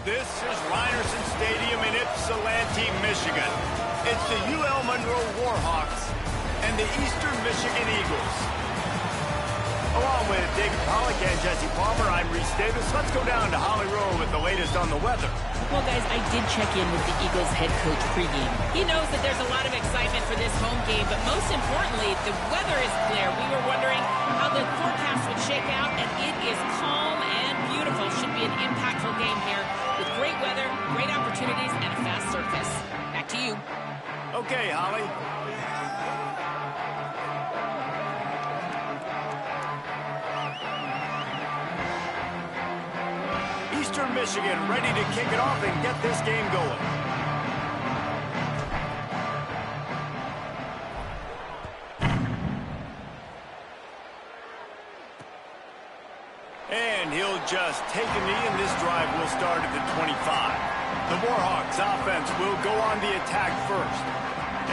This is Ryerson Stadium in Ypsilanti, Michigan. It's the UL Monroe Warhawks and the Eastern Michigan Eagles. Along with David Pollack and Jesse Palmer, I'm Reese Davis. Let's go down to Holly Rowe with the latest on the weather. Well, guys, I did check in with the Eagles head coach pregame. He knows that there's a lot of excitement for this home game, but most importantly, the weather is clear. We were wondering how the forecast would shake out, and it is calm and beautiful. Should be an impactful game here with great weather, great opportunities, and a fast surface. Back to you. Okay, Holly. Eastern Michigan ready to kick it off and get this game going. And he'll just take a knee, and this drive will start at the 25. The Warhawks offense will go on the attack first.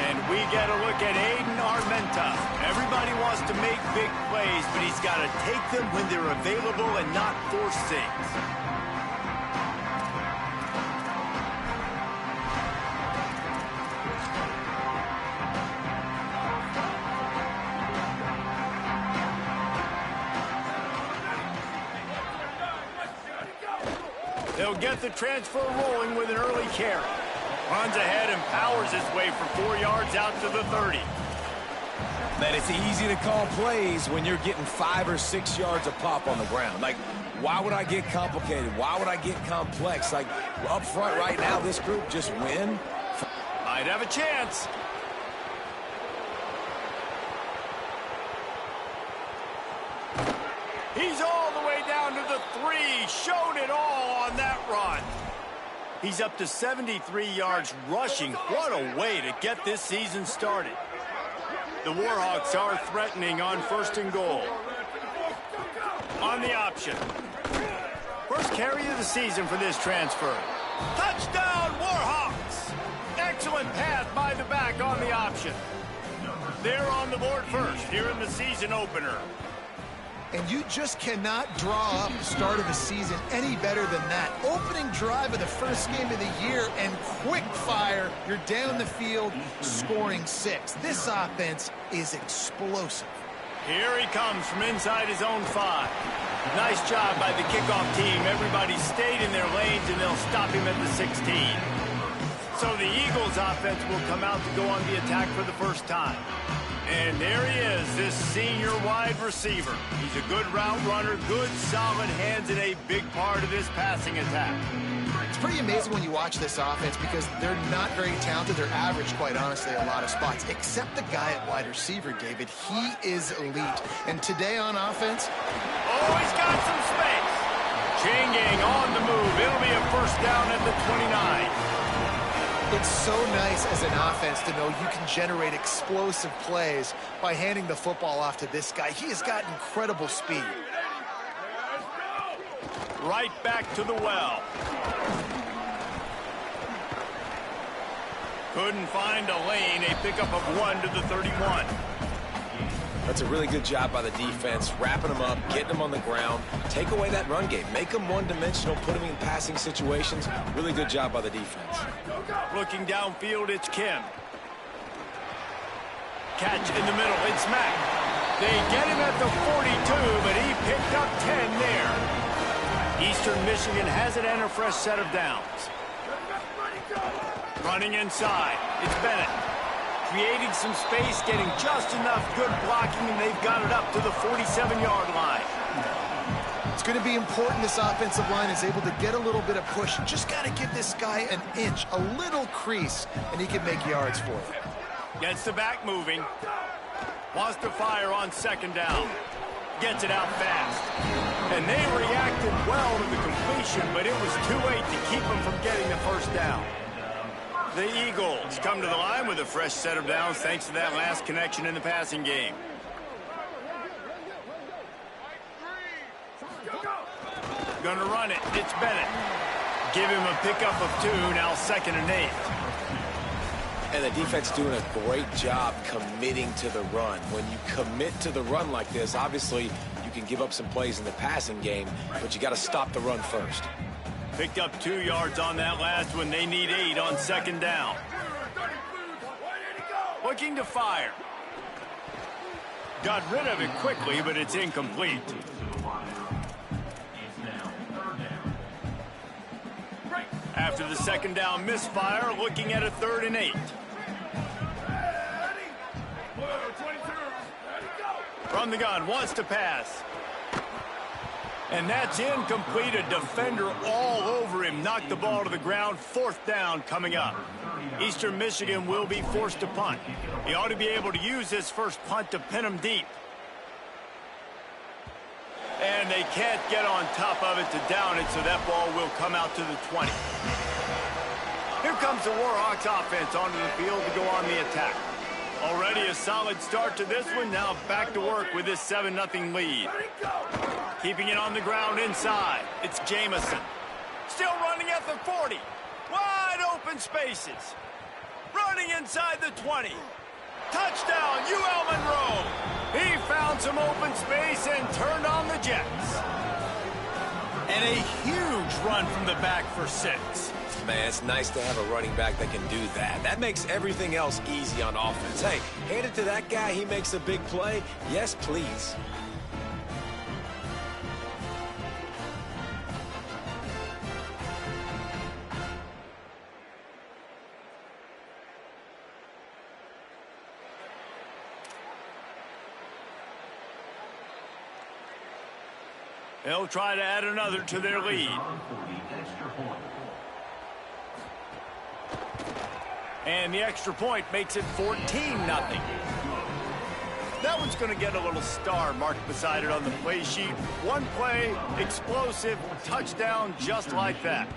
And we get a look at Aiden Armenta. Everybody wants to make big plays, but he's got to take them when they're available and not force things. They'll get the transfer rolling with an early carry. Runs ahead and powers his way for 4 yards out to the 30. Man, it's easy to call plays when you're getting 5 or 6 yards a pop on the ground. Like, why would I get complicated? Why would I get complex? Like, up front right now, this group just win. Might have a chance. He's all the way down to the 3. Showed it all on that run. He's up to 73 yards rushing. What a way to get this season started. The Warhawks are threatening on 1st and goal. On the option. First carry of the season for this transfer. Touchdown, Warhawks! Excellent pass by the back on the option. They're on the board first here in the season opener. And you just cannot draw up the start of the season any better than that. Opening drive of the first game of the year and quick fire. You're down the field scoring 6. This offense is explosive. Here he comes from inside his own 5. Nice job by the kickoff team. Everybody stayed in their lanes, and they'll stop him at the 16. So the Eagles offense will come out to go on the attack for the first time. And there he is, this senior wide receiver. He's a good route runner, good solid hands, and a big part of this passing attack. It's pretty amazing when you watch this offense because they're not very talented. They're average, quite honestly, a lot of spots, except the guy at wide receiver, David. He is elite. And today on offense... Oh, he's got some space. Chain gang on the move. It'll be a first down at the 29. It's so nice as an offense to know you can generate explosive plays by handing the football off to this guy. He has got incredible speed. Right back to the well. Couldn't find a lane. A pickup of 1 to the 31. That's a really good job by the defense, wrapping them up, getting them on the ground. Take away that run game. Make them one-dimensional, put them in passing situations. Really good job by the defense. Looking downfield, it's Kim. Catch in the middle, it's Mack. They get him at the 42, but he picked up 10 there. Eastern Michigan has it and a fresh set of downs. Running inside, it's Bennett. Creating some space, getting just enough good blocking, and they've got it up to the 47-yard line. It's going to be important this offensive line is able to get a little bit of push. Just got to give this guy an inch, a little crease, and he can make yards for it. Gets the back moving. Wants to fire on 2nd down. Gets it out fast. And they reacted well to the completion, but it was too late to keep them from getting the first down. The Eagles come to the line with a fresh set of downs thanks to that last connection in the passing game. Gonna run it. It's Bennett. Give him a pickup of 2, now 2nd and 8. And the defense doing a great job committing to the run. When you commit to the run like this, obviously you can give up some plays in the passing game, but you got to stop the run first. Picked up 2 yards on that last one. They need 8 on second down. Looking to fire. Got rid of it quickly, but it's incomplete. After the second down misfire, looking at a 3rd and 8. From the gun, wants to pass. And that's incomplete. A defender all over him. Knocked the ball to the ground. 4th down coming up. Eastern Michigan will be forced to punt. He ought to be able to use this first punt to pin him deep. And they can't get on top of it to down it, so that ball will come out to the 20. Here comes the Warhawks offense onto the field to go on the attack. Already a solid start to this one. Now back to work with this 7-0 lead. Keeping it on the ground inside. It's Jamison. Still running at the 40. Wide open spaces. Running inside the 20. Touchdown, UL Monroe. He found some open space and turned on the Jets. And a huge run from the back for 6. Man, it's nice to have a running back that can do that. That makes everything else easy on offense. Hey, hand it to that guy. He makes a big play. Yes, please. They'll try to add another to their lead. And the extra point makes it 14-0. That one's going to get a little star marked beside it on the play sheet. One play, explosive, touchdown just like that.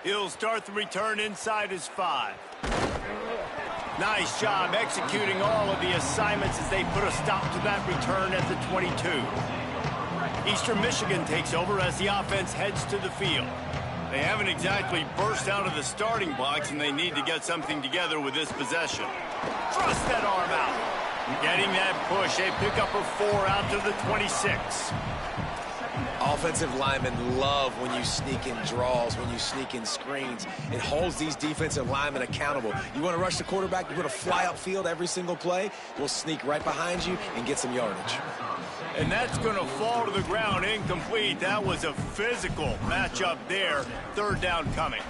He'll start the return inside his 5. Nice job executing all of the assignments as they put a stop to that return at the 22. Eastern Michigan takes over as the offense heads to the field. They haven't exactly burst out of the starting blocks, and they need to get something together with this possession. Thrust that arm out. Getting that push. They pick up a 4 out to the 26. Offensive linemen love when you sneak in draws, when you sneak in screens. It holds these defensive linemen accountable. You want to rush the quarterback, you want to fly upfield every single play, we'll sneak right behind you and get some yardage. And that's going to fall to the ground incomplete. That was a physical matchup there. 3rd down coming.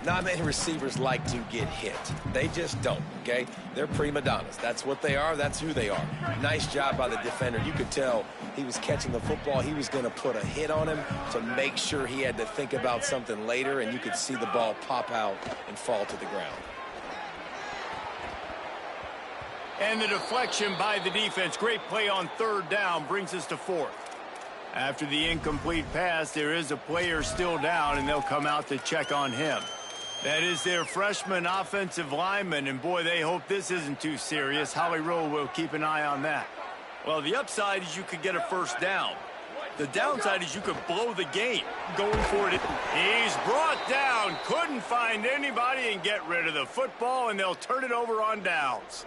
Not many receivers like to get hit. They just don't, okay? They're prima donnas. That's what they are. That's who they are. Nice job by the defender. You could tell he was catching the football. He was going to put a hit on him to make sure he had to think about something later, and you could see the ball pop out and fall to the ground. And the deflection by the defense. Great play on 3rd down brings us to 4th. After the incomplete pass, there is a player still down, and they'll come out to check on him. That is their freshman offensive lineman, and boy, they hope this isn't too serious. Holly Rowe will keep an eye on that. Well, the upside is you could get a 1st down. The downside is you could blow the game going for it. He's brought down, couldn't find anybody and get rid of the football, and they'll turn it over on downs.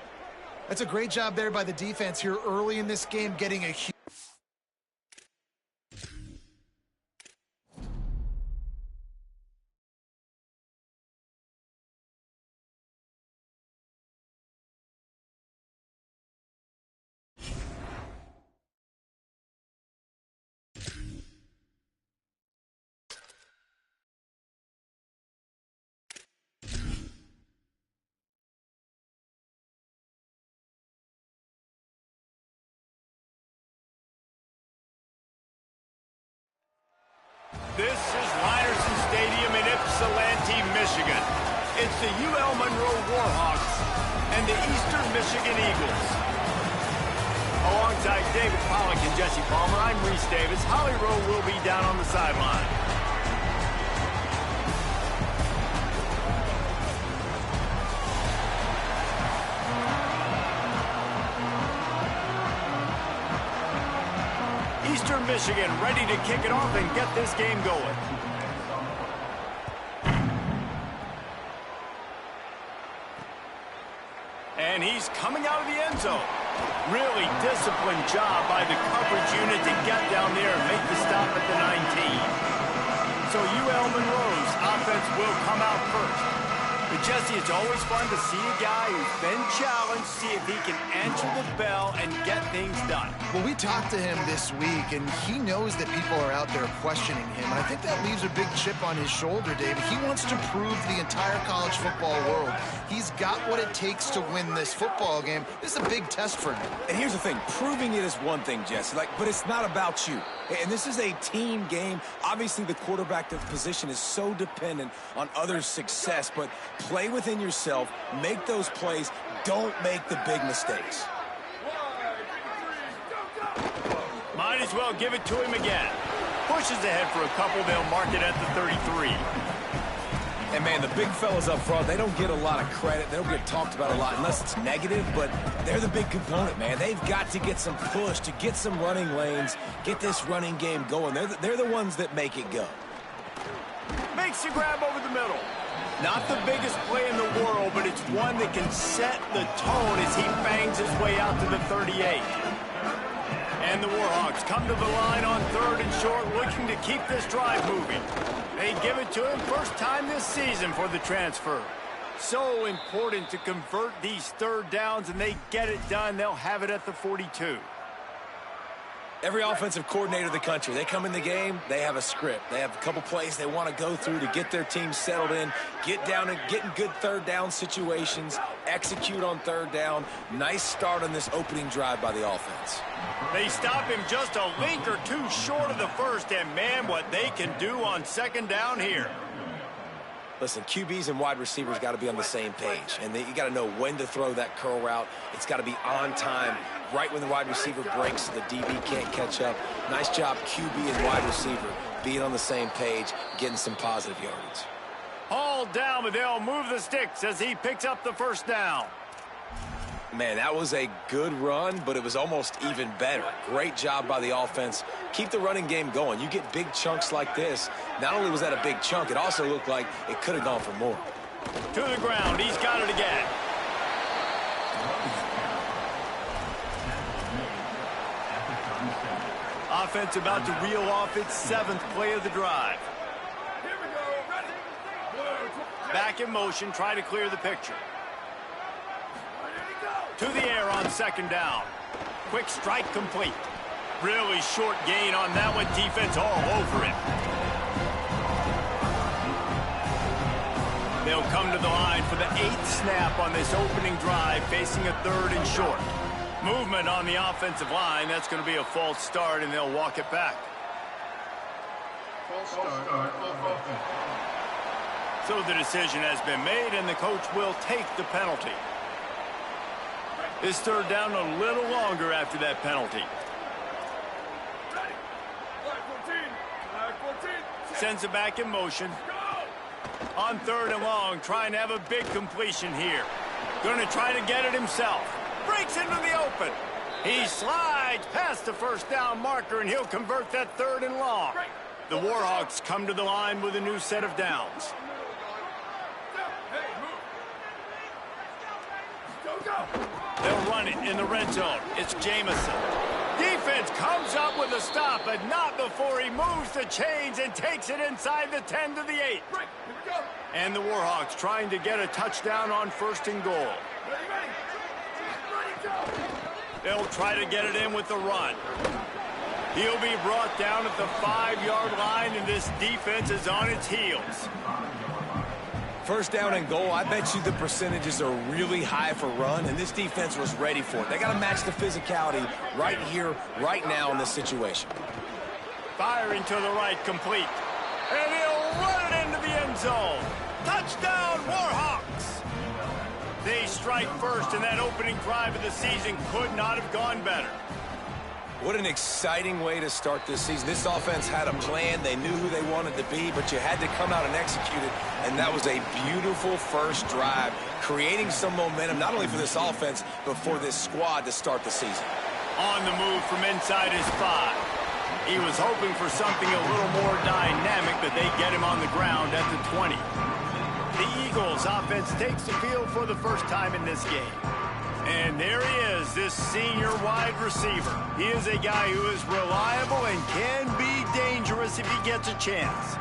That's a great job there by the defense here early in this game, getting a huge... This is Ryerson Stadium in Ypsilanti, Michigan. It's the UL Monroe Warhawks and the Eastern Michigan Eagles. Alongside David Pollack and Jesse Palmer, I'm Reese Davis. Holly Rowe will be down on the sideline. Eastern Michigan ready to kick it off and get this game going. And he's coming out of the end zone. Really disciplined job by the coverage unit to get down there and make the offense will come out first. But, Jesse, it's always fun to see a guy who's been challenged, see if he can answer the bell and get things done. Well, we talked to him this week, and he knows that people are out there questioning him. And I think that leaves a big chip on his shoulder, David. He wants to prove to the entire college football world he's got what it takes to win this football game. This is a big test for him. And here's the thing. Proving it is one thing, Jesse, but it's not about you. And this is a team game. Obviously, the quarterback position is so dependent on others' success, but play within yourself, make those plays, don't make the big mistakes. Might as well give it to him again. Pushes ahead for a couple, they'll mark it at the 33. And, man, the big fellas up front, they don't get a lot of credit. They don't get talked about a lot unless it's negative, but they're the big component, man. They've got to get some push, to get some running lanes, get this running game going. They're the ones that make it go. Makes the grab over the middle. Not the biggest play in the world, but it's one that can set the tone as he bangs his way out to the 38. And the Warhawks come to the line on 3rd and short, looking to keep this drive moving. They give it to him first time this season for the transfer. So important to convert these 3rd downs, and they get it done. They'll have it at the 42. Every offensive coordinator in the country, they come in the game, they have a script. They have a couple plays they want to go through to get their team settled in, get down and get in good 3rd down situations, execute on 3rd down. Nice start on this opening drive by the offense. They stop him just a link or two short of the first, and man, what they can do on 2nd down here. Listen, QBs and wide receivers got to be on the same page, and you got to know when to throw that curl route. It's got to be on time, right when the wide receiver breaks so the DB can't catch up. Nice job, QB and wide receiver, being on the same page, getting some positive yardage. Hauled down, but they'll move the sticks as he picks up the 1st down. Man, that was a good run, but it was almost even better. Great job by the offense. Keep the running game going. You get big chunks like this. Not only was that a big chunk, it also looked like it could have gone for more. To the ground. He's got it again. Offense about to reel off its 7th play of the drive. Back in motion, try to clear the picture. To the air on 2nd down. Quick strike complete. Really short gain on that one. Defense all over it. They'll come to the line for the 8th snap on this opening drive, facing a 3rd and short. Movement on the offensive line. That's going to be a false start, and they'll walk it back. So the decision has been made, and the coach will take the penalty. This 3rd down a little longer after that penalty. Sends it back in motion. On 3rd and long, trying to have a big completion here. Going to try to get it himself. Breaks into the open. He slides past the 1st down marker, and he'll convert that 3rd and long. The Warhawks come to the line with a new set of downs. They'll run it in the red zone. It's Jamison. Defense comes up with a stop, but not before he moves the chains and takes it inside the 10 to the 8. And the Warhawks trying to get a touchdown on 1st and goal. They'll try to get it in with the run. He'll be brought down at the 5-yard line, and this defense is on its heels. 1st down and goal, I bet you the percentages are really high for run, and this defense was ready for it. They got to match the physicality right here, right now in this situation. Firing to the right, complete. And he'll run it into the end zone. Touchdown, Warhawks! They strike first, and that opening drive of the season could not have gone better. What an exciting way to start this season. This offense had a plan. They knew who they wanted to be, but you had to come out and execute it, and that was a beautiful first drive, creating some momentum, not only for this offense, but for this squad to start the season. On the move from inside his 5. He was hoping for something a little more dynamic, but they get him on the ground at the 20. The Eagles offense takes the field for the first time in this game. And there he is, this senior wide receiver. He is a guy who is reliable and can be dangerous if he gets a chance.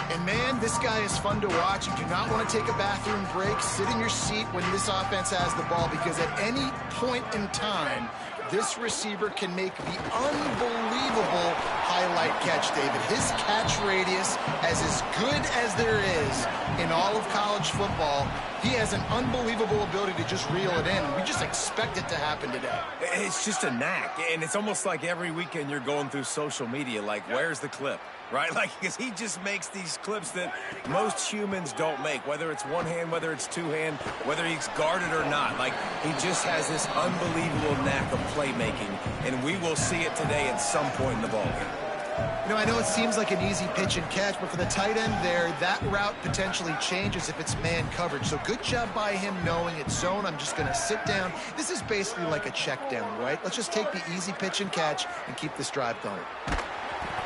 And, man, this guy is fun to watch. You do not want to take a bathroom break. Sit in your seat when this offense has the ball, because at any point in time, this receiver can make the unbelievable highlight catch, David. His catch radius is as good as there is in all of college football. He has an unbelievable ability to just reel it in. We just expect it to happen today. It's just a knack, and it's almost like every weekend you're going through social media, like, where's the clip? Right? Like, because he just makes these clips that most humans don't make, whether it's one hand, whether it's two hand, whether he's guarded or not. Like, he just has this unbelievable knack of playmaking, and we will see it today at some point in the ballgame. You know, I know it seems like an easy pitch and catch, but for the tight end there, that route potentially changes if it's man coverage. So good job by him knowing it's zone. I'm just going to sit down. This is basically like a check down, right? Let's just take the easy pitch and catch and keep this drive going.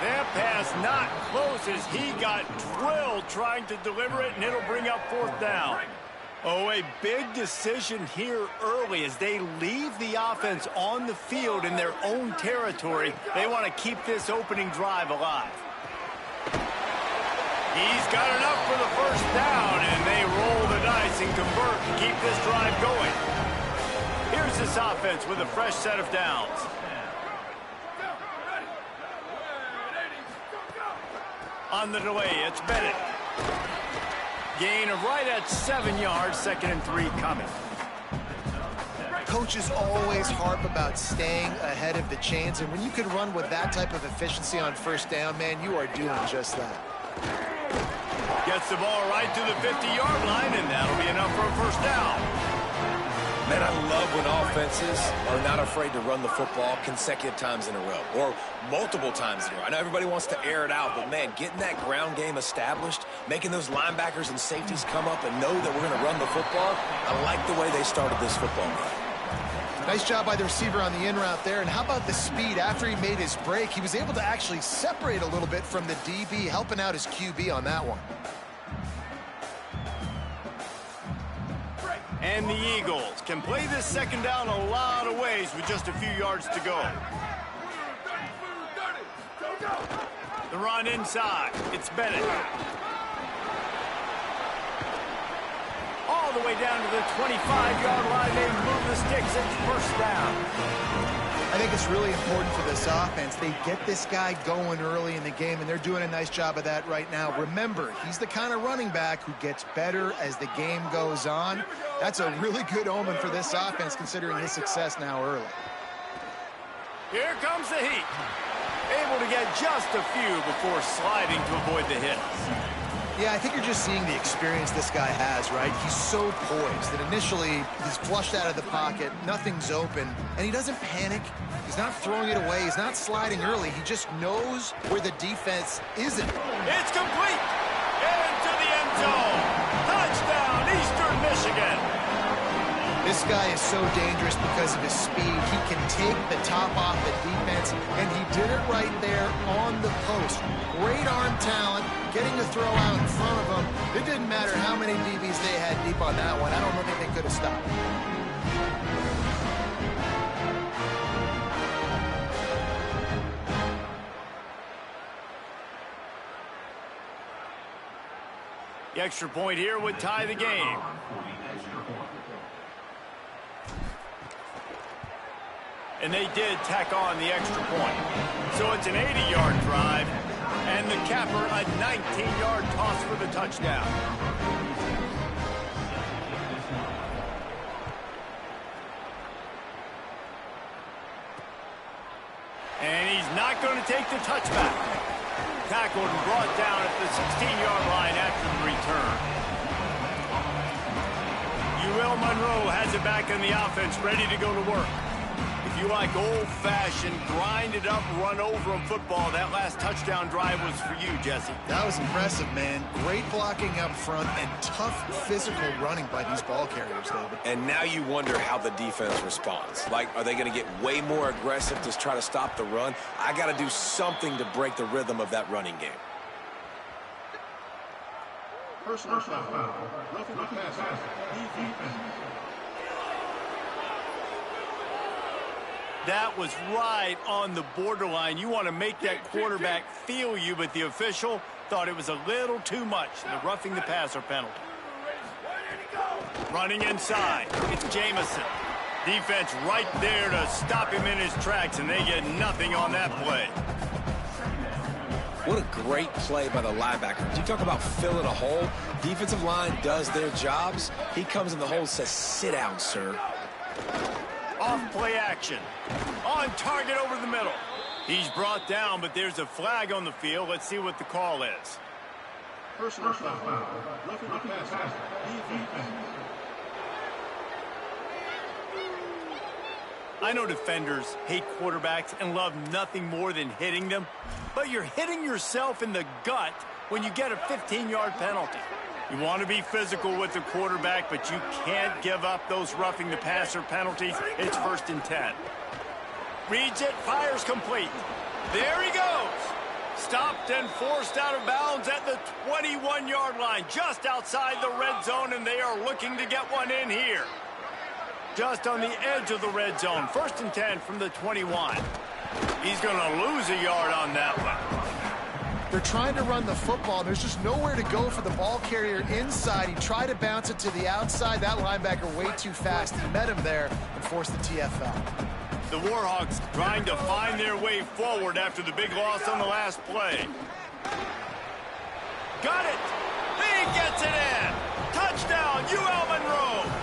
That pass not close as he got drilled trying to deliver it, and it'll bring up 4th down. Oh, a big decision here early as they leave the offense on the field in their own territory. They want to keep this opening drive alive. He's got enough for the 1st down, and they roll the dice and convert to keep this drive going. Here's this offense with a fresh set of downs. On the delay, it's Bennett. Gain of right at 7 yards, 2nd and 3 coming. Coaches always harp about staying ahead of the chains, and when you can run with that type of efficiency on 1st down, man, you are doing just that. Gets the ball right to the 50-yard line, and that'll be enough for a 1st down. Man, I love when offenses are not afraid to run the football consecutive times in a row or multiple times in a row. I know everybody wants to air it out, but, man, getting that ground game established, making those linebackers and safeties come up and know that we're going to run the football, I like the way they started this football game. Nice job by the receiver on the in route there. And how about the speed? After he made his break, he was able to actually separate a little bit from the DB, helping out his QB on that one. And the Eagles can play this 2nd down a lot of ways with just a few yards to go. The run inside. It's Bennett. All the way down to the 25-yard line. They move the sticks. It's 1st down. I think it's really important for this offense. They get this guy going early in the game, and they're doing a nice job of that right now. Remember, he's the kind of running back who gets better as the game goes on. That's a really good omen for this offense, considering his success now early. Here comes the heat. Able to get just a few before sliding to avoid the hits. Yeah, I think you're just seeing the experience this guy has, right? He's so poised that initially he's flushed out of the pocket, nothing's open, and he doesn't panic. He's not throwing it away. He's not sliding early. He just knows where the defense isn't. It's complete. Into the end zone. Touchdown, Eastern Michigan. This guy is so dangerous because of his speed. He can take the top off the defense, and he did it right there on the post. Great arm talent, getting the throw out in front of him. It didn't matter how many DBs they had deep on that one. I don't think they could have stopped. The extra point here would tie the game. And they did tack on the extra point. So it's an 80-yard drive, and the capper a 19-yard toss for the touchdown. And he's not going to take the touchback. Tackled and brought down at the 16-yard line after the return. UL Monroe has it back in the offense, ready to go to work. If you like old-fashioned, grind-it-up, run-over-'em football, that last touchdown drive was for you, Jesse. That was impressive, man. Great blocking up front and tough physical running by these ball carriers, David. And now you wonder how the defense responds. Like, are they going to get way more aggressive to try to stop the run? I got to do something to break the rhythm of that running game. Personal foul. Roughing the passer. That was right on the borderline. You want to make that quarterback feel you, but the official thought it was a little too much, the roughing the passer penalty. Running inside, it's Jamison. Defense right there to stop him in his tracks, and they get nothing on that play. What a great play by the linebacker. You talk about filling a hole. Defensive line does their jobs. He comes in the hole and says, sit down, sir. Off play action. On target over the middle. He's brought down, but there's a flag on the field. Let's see what the call is. Personal foul. Roughing the passer. Defense. I know defenders hate quarterbacks and love nothing more than hitting them, but you're hitting yourself in the gut when you get a 15-yard penalty. You want to be physical with the quarterback, but you can't give up those roughing the passer penalties. It's 1st and 10. Reads it, fires complete. There he goes. Stopped and forced out of bounds at the 21-yard line, just outside the red zone, and they are looking to get one in here. Just on the edge of the red zone. 1st and 10 from the 21. He's going to lose a yard on that one. They're trying to run the football. There's just nowhere to go for the ball carrier inside. He tried to bounce it to the outside. That linebacker way too fast. He met him there and forced the TFL. The Warhawks trying to find their way forward after the big loss on the last play. Got it. He gets it in. Touchdown, UL Monroe.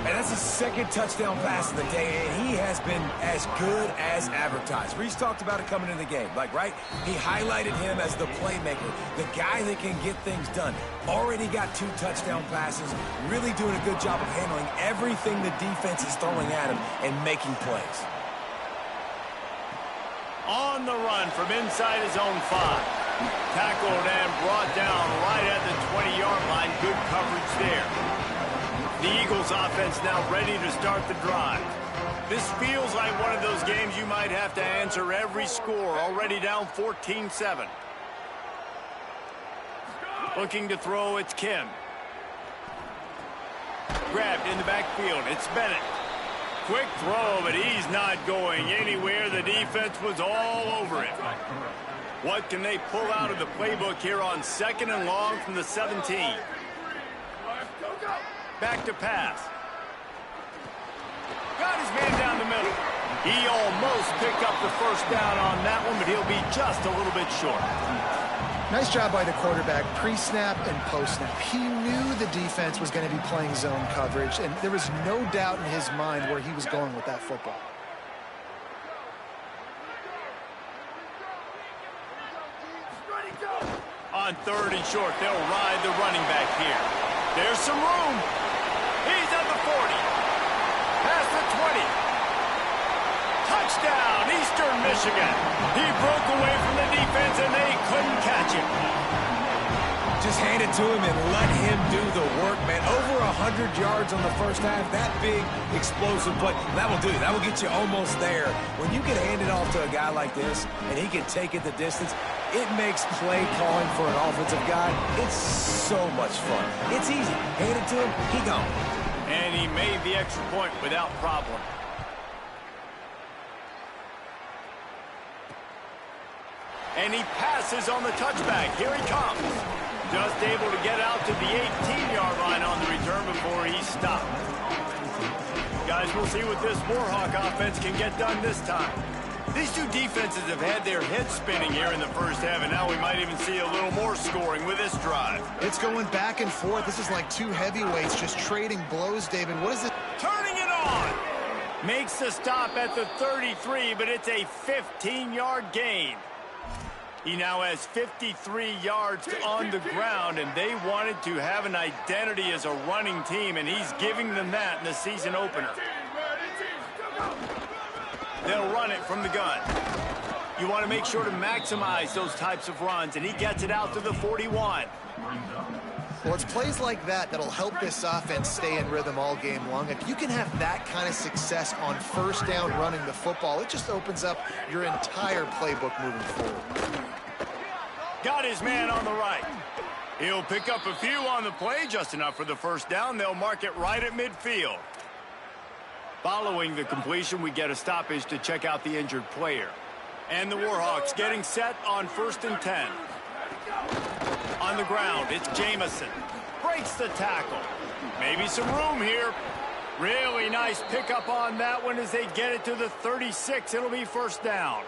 And that's his 2nd touchdown pass of the day, and he has been as good as advertised. Reese talked about it coming into the game, right? He highlighted him as the playmaker, the guy that can get things done. Already got 2 touchdown passes, really doing a good job of handling everything the defense is throwing at him and making plays. On the run from inside his own 5. Tackled and brought down right at the 20-yard line. Good coverage there. The Eagles offense now ready to start the drive. This feels like one of those games you might have to answer every score. Already down 14-7. Looking to throw, it's Kim. Grabbed in the backfield, it's Bennett. Quick throw, but he's not going anywhere. The defense was all over him. What can they pull out of the playbook here on 2nd and long from the 17? Back to pass. Got his man down the middle. He almost picked up the 1st down on that one, but he'll be just a little bit short. Nice job by the quarterback, pre-snap and post-snap. He knew the defense was going to be playing zone coverage, and there was no doubt in his mind where he was going with that football. On 3rd and short, they'll ride the running back here. There's some room. He's at the 40. Past the 20. Touchdown, Eastern Michigan. He broke away from the defense, and they couldn't catch him. Just hand it to him and let him do the work, man. Over 100 yards on the 1st half. That big, explosive play. That will do. That will get you almost there. When you can hand it off to a guy like this, and he can take it the distance, it makes play calling for an offensive guy. It's so much fun. It's easy. Hand it to him, he gone. And he made the extra point without problem. And he passes on the touchback. Here he comes. Just able to get out to the 18-yard line on the return before he stopped. Guys, we'll see what this Warhawk offense can get done this time. These two defenses have had their heads spinning here in the 1st half, and now we might even see a little more scoring with this drive. It's going back and forth. This is like 2 heavyweights just trading blows, David. What is it? Turning it on. Makes the stop at the 33, but it's a 15-yard gain. He now has 53 yards on the ground, and they wanted to have an identity as a running team, and he's giving them that in the season opener. They'll run it from the gun. You want to make sure to maximize those types of runs, and he gets it out to the 41. Well, it's plays like that that'll help this offense stay in rhythm all game long. If you can have that kind of success on 1st down running the football, it just opens up your entire playbook moving forward. Got his man on the right. He'll pick up a few on the play, just enough for the 1st down. They'll mark it right at midfield. Following the completion, we get a stoppage to check out the injured player. And the Warhawks getting set on 1st and 10. On the ground, it's Jamison. Breaks the tackle. Maybe some room here. Really nice pickup on that one as they get it to the 36. It'll be first down.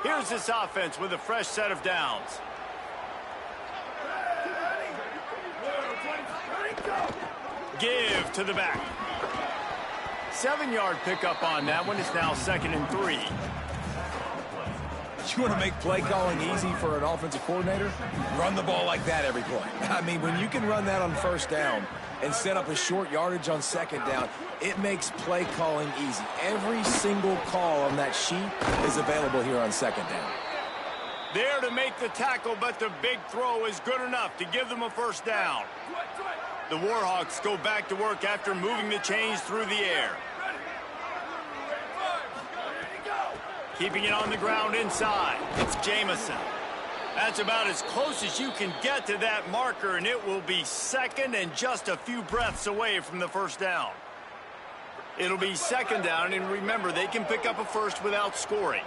Here's this offense with a fresh set of downs. Give to the back. 7-yard pickup on that one. It's now 2nd and 3. You want to make play calling easy for an offensive coordinator? Run the ball like that every play. I mean, when you can run that on first down and set up a short yardage on second down, it makes play calling easy. Every single call on that sheet is available here on second down. There to make the tackle, but the big throw is good enough to give them a first down. The Warhawks go back to work after moving the chains through the air. Keeping it on the ground inside. It's Jamison. That's about as close as you can get to that marker, and it will be 2nd and just a few breaths away from the first down. It'll be 2nd down, and remember, they can pick up a first without scoring.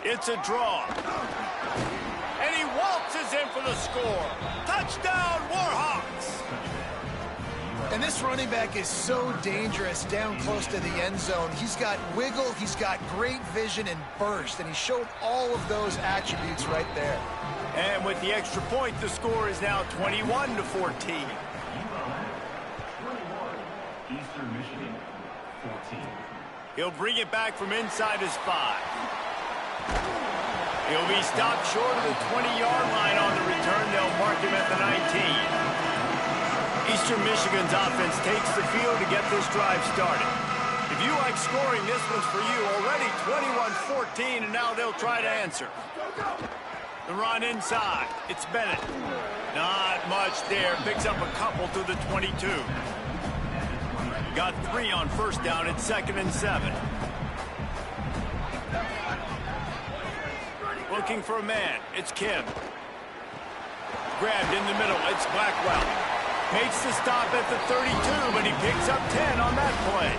It's a draw. And he waltzes in for the score. Touchdown, Warhawks! And this running back is so dangerous down close to the end zone. He's got wiggle, he's got great vision and burst, and he showed all of those attributes right there. And with the extra point, the score is now 21-14. Eastern Michigan, 14. He'll bring it back from inside his 5. He'll be stopped short of the 20-yard line on the return. They'll mark him at the 19. Eastern Michigan's offense takes the field to get this drive started. If you like scoring, this one's for you. Already 21-14, and now they'll try to answer. The run inside. It's Bennett. Not much there. Picks up a couple to the 22. Got 3 on first down. It's 2nd and 7. Looking for a man. It's Kim. Grabbed in the middle. It's Blackwell. Makes the stop at the 32, but he picks up 10 on that play.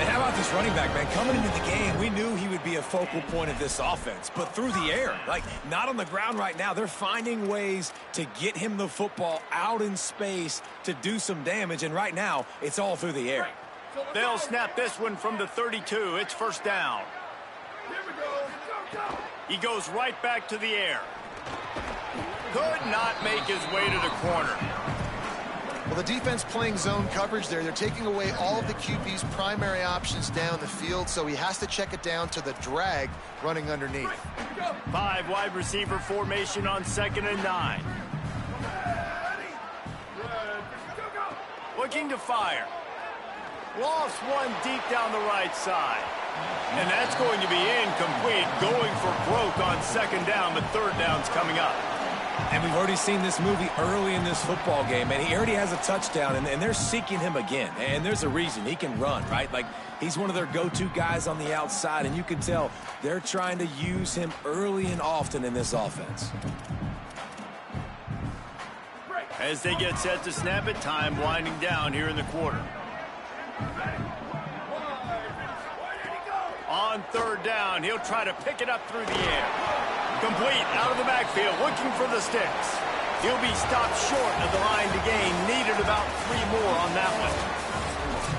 And how about this running back, man? Coming into the game, we knew he would be a focal point of this offense, but through the air, like not on the ground right now. They're finding ways to get him the football out in space to do some damage, and right now, it's all through the air. They'll snap this one from the 32. It's first down. He goes right back to the air. Could not make his way to the corner. Well, the defense playing zone coverage there. They're taking away all of the QB's primary options down the field, so he has to check it down to the drag running underneath. 5 wide receiver formation on 2nd and 9. Looking to fire. Lofts one deep down the right side. And that's going to be incomplete. Going for broke on 2nd down, but 3rd down's coming up. And we've already seen this movie early in this football game, and he already has a touchdown, and they're seeking him again. And there's a reason. He can run, right? Like, he's one of their go-to guys on the outside, and you can tell they're trying to use him early and often in this offense. As they get set to snap it, time winding down here in the quarter. On 3rd down, he'll try to pick it up through the air. Complete out of the backfield, looking for the sticks. He'll be stopped short of the line to gain. Needed about 3 more on that one.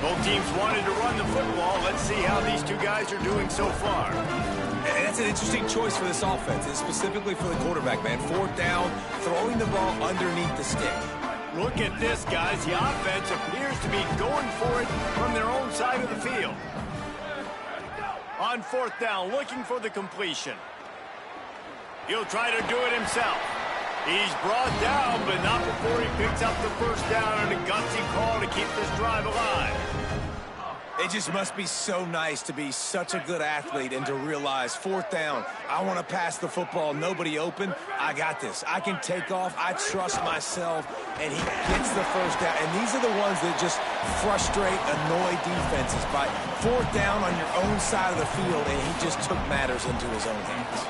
Both teams wanted to run the football. Let's see how these two guys are doing so far. And that's an interesting choice for this offense, and specifically for the quarterback, man. 4th down, throwing the ball underneath the stick. Look at this, guys. The offense appears to be going for it from their own side of the field. On 4th down, looking for the completion. He'll try to do it himself. He's brought down, but not before he picks up the first down and a gutsy call to keep this drive alive. It just must be so nice to be such a good athlete and to realize 4th down, I want to pass the football, nobody open, I got this. I can take off, I trust myself, and he gets the first down. And these are the ones that just frustrate, annoy defenses by 4th down on your own side of the field, and he just took matters into his own hands.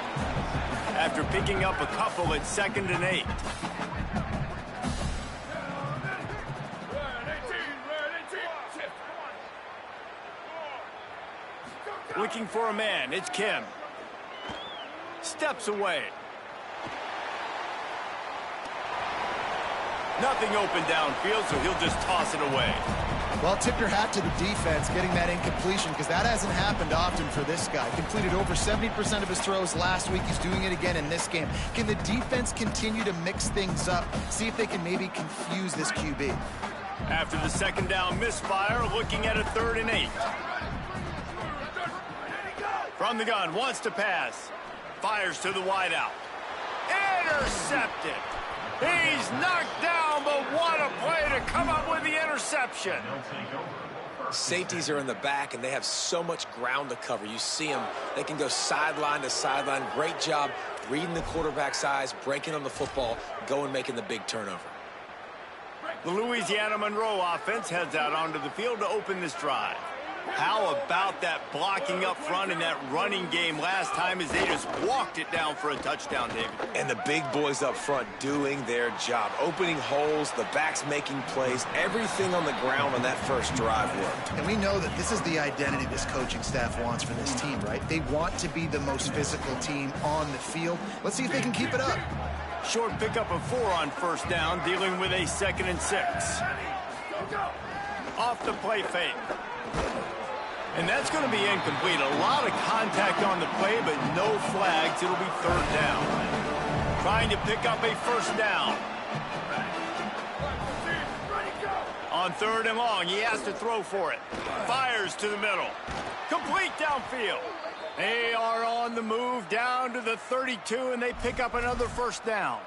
After picking up a couple at 2nd and 8. Looking for a man. It's Kim. steps away. Nothing open downfield, so he'll just toss it away. Well, tip your hat to the defense getting that incompletion, because that hasn't happened often for this guy. Completed over 70% of his throws last week. He's doing it again in this game. Can the defense continue to mix things up? See if they can maybe confuse this QB. After the second down misfire, looking at a 3rd and 8. From the gun, wants to pass. Fires to the wideout. Intercepted. He's knocked down, but what a play to come up with the interception. Safeties are in the back, and they have so much ground to cover. You see them. They can go sideline to sideline. Great job reading the quarterback's eyes, breaking on the football, going making the big turnover. The Louisiana Monroe offense heads out onto the field to open this drive. How about that blocking up front in that running game last time as they just walked it down for a touchdown, David? And the big boys up front doing their job. Opening holes, the backs making plays, everything on the ground on that first drive worked. And we know that this is the identity this coaching staff wants for this team, right? They want to be the most physical team on the field. Let's see if they can keep it up. Short pickup of 4 on first down, dealing with a 2nd and 6. Off the play fake. And that's going to be incomplete. A lot of contact on the play, but no flags. It'll be 3rd down. Trying to pick up a 1st down. On 3rd and long, he has to throw for it. Fires to the middle. Complete downfield. They are on the move down to the 32, and they pick up another 1st down.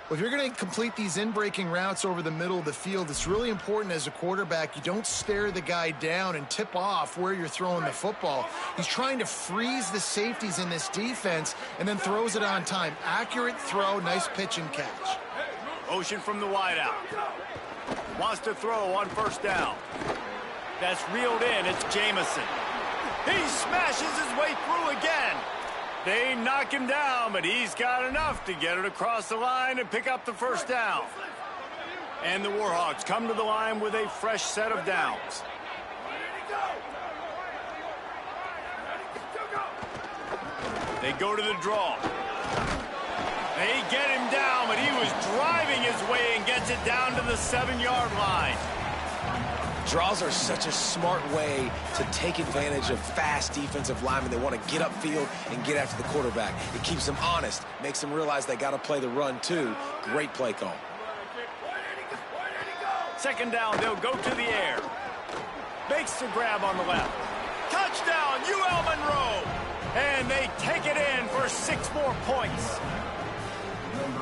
Well, if you're going to complete these in-breaking routes over the middle of the field, it's really important as a quarterback you don't stare the guy down and tip off where you're throwing the football. He's trying to freeze the safeties in this defense and then throws it on time. Accurate throw, nice pitch and catch. Motion from the wideout. Wants to throw on 1st down. That's reeled in. It's Jamison. He smashes his way through again. They knock him down, but he's got enough to get it across the line and pick up the 1st down. And the Warhawks come to the line with a fresh set of downs. They go to the draw. They get him down, but he was driving his way and gets it down to the 7-yard line. Draws are such a smart way to take advantage of fast defensive linemen. They want to get upfield and get after the quarterback. It keeps them honest, makes them realize they got to play the run too. Great play call. 2nd down, they'll go to the air. Makes the grab on the left. Touchdown, UL Monroe! And they take it in for 6 more points.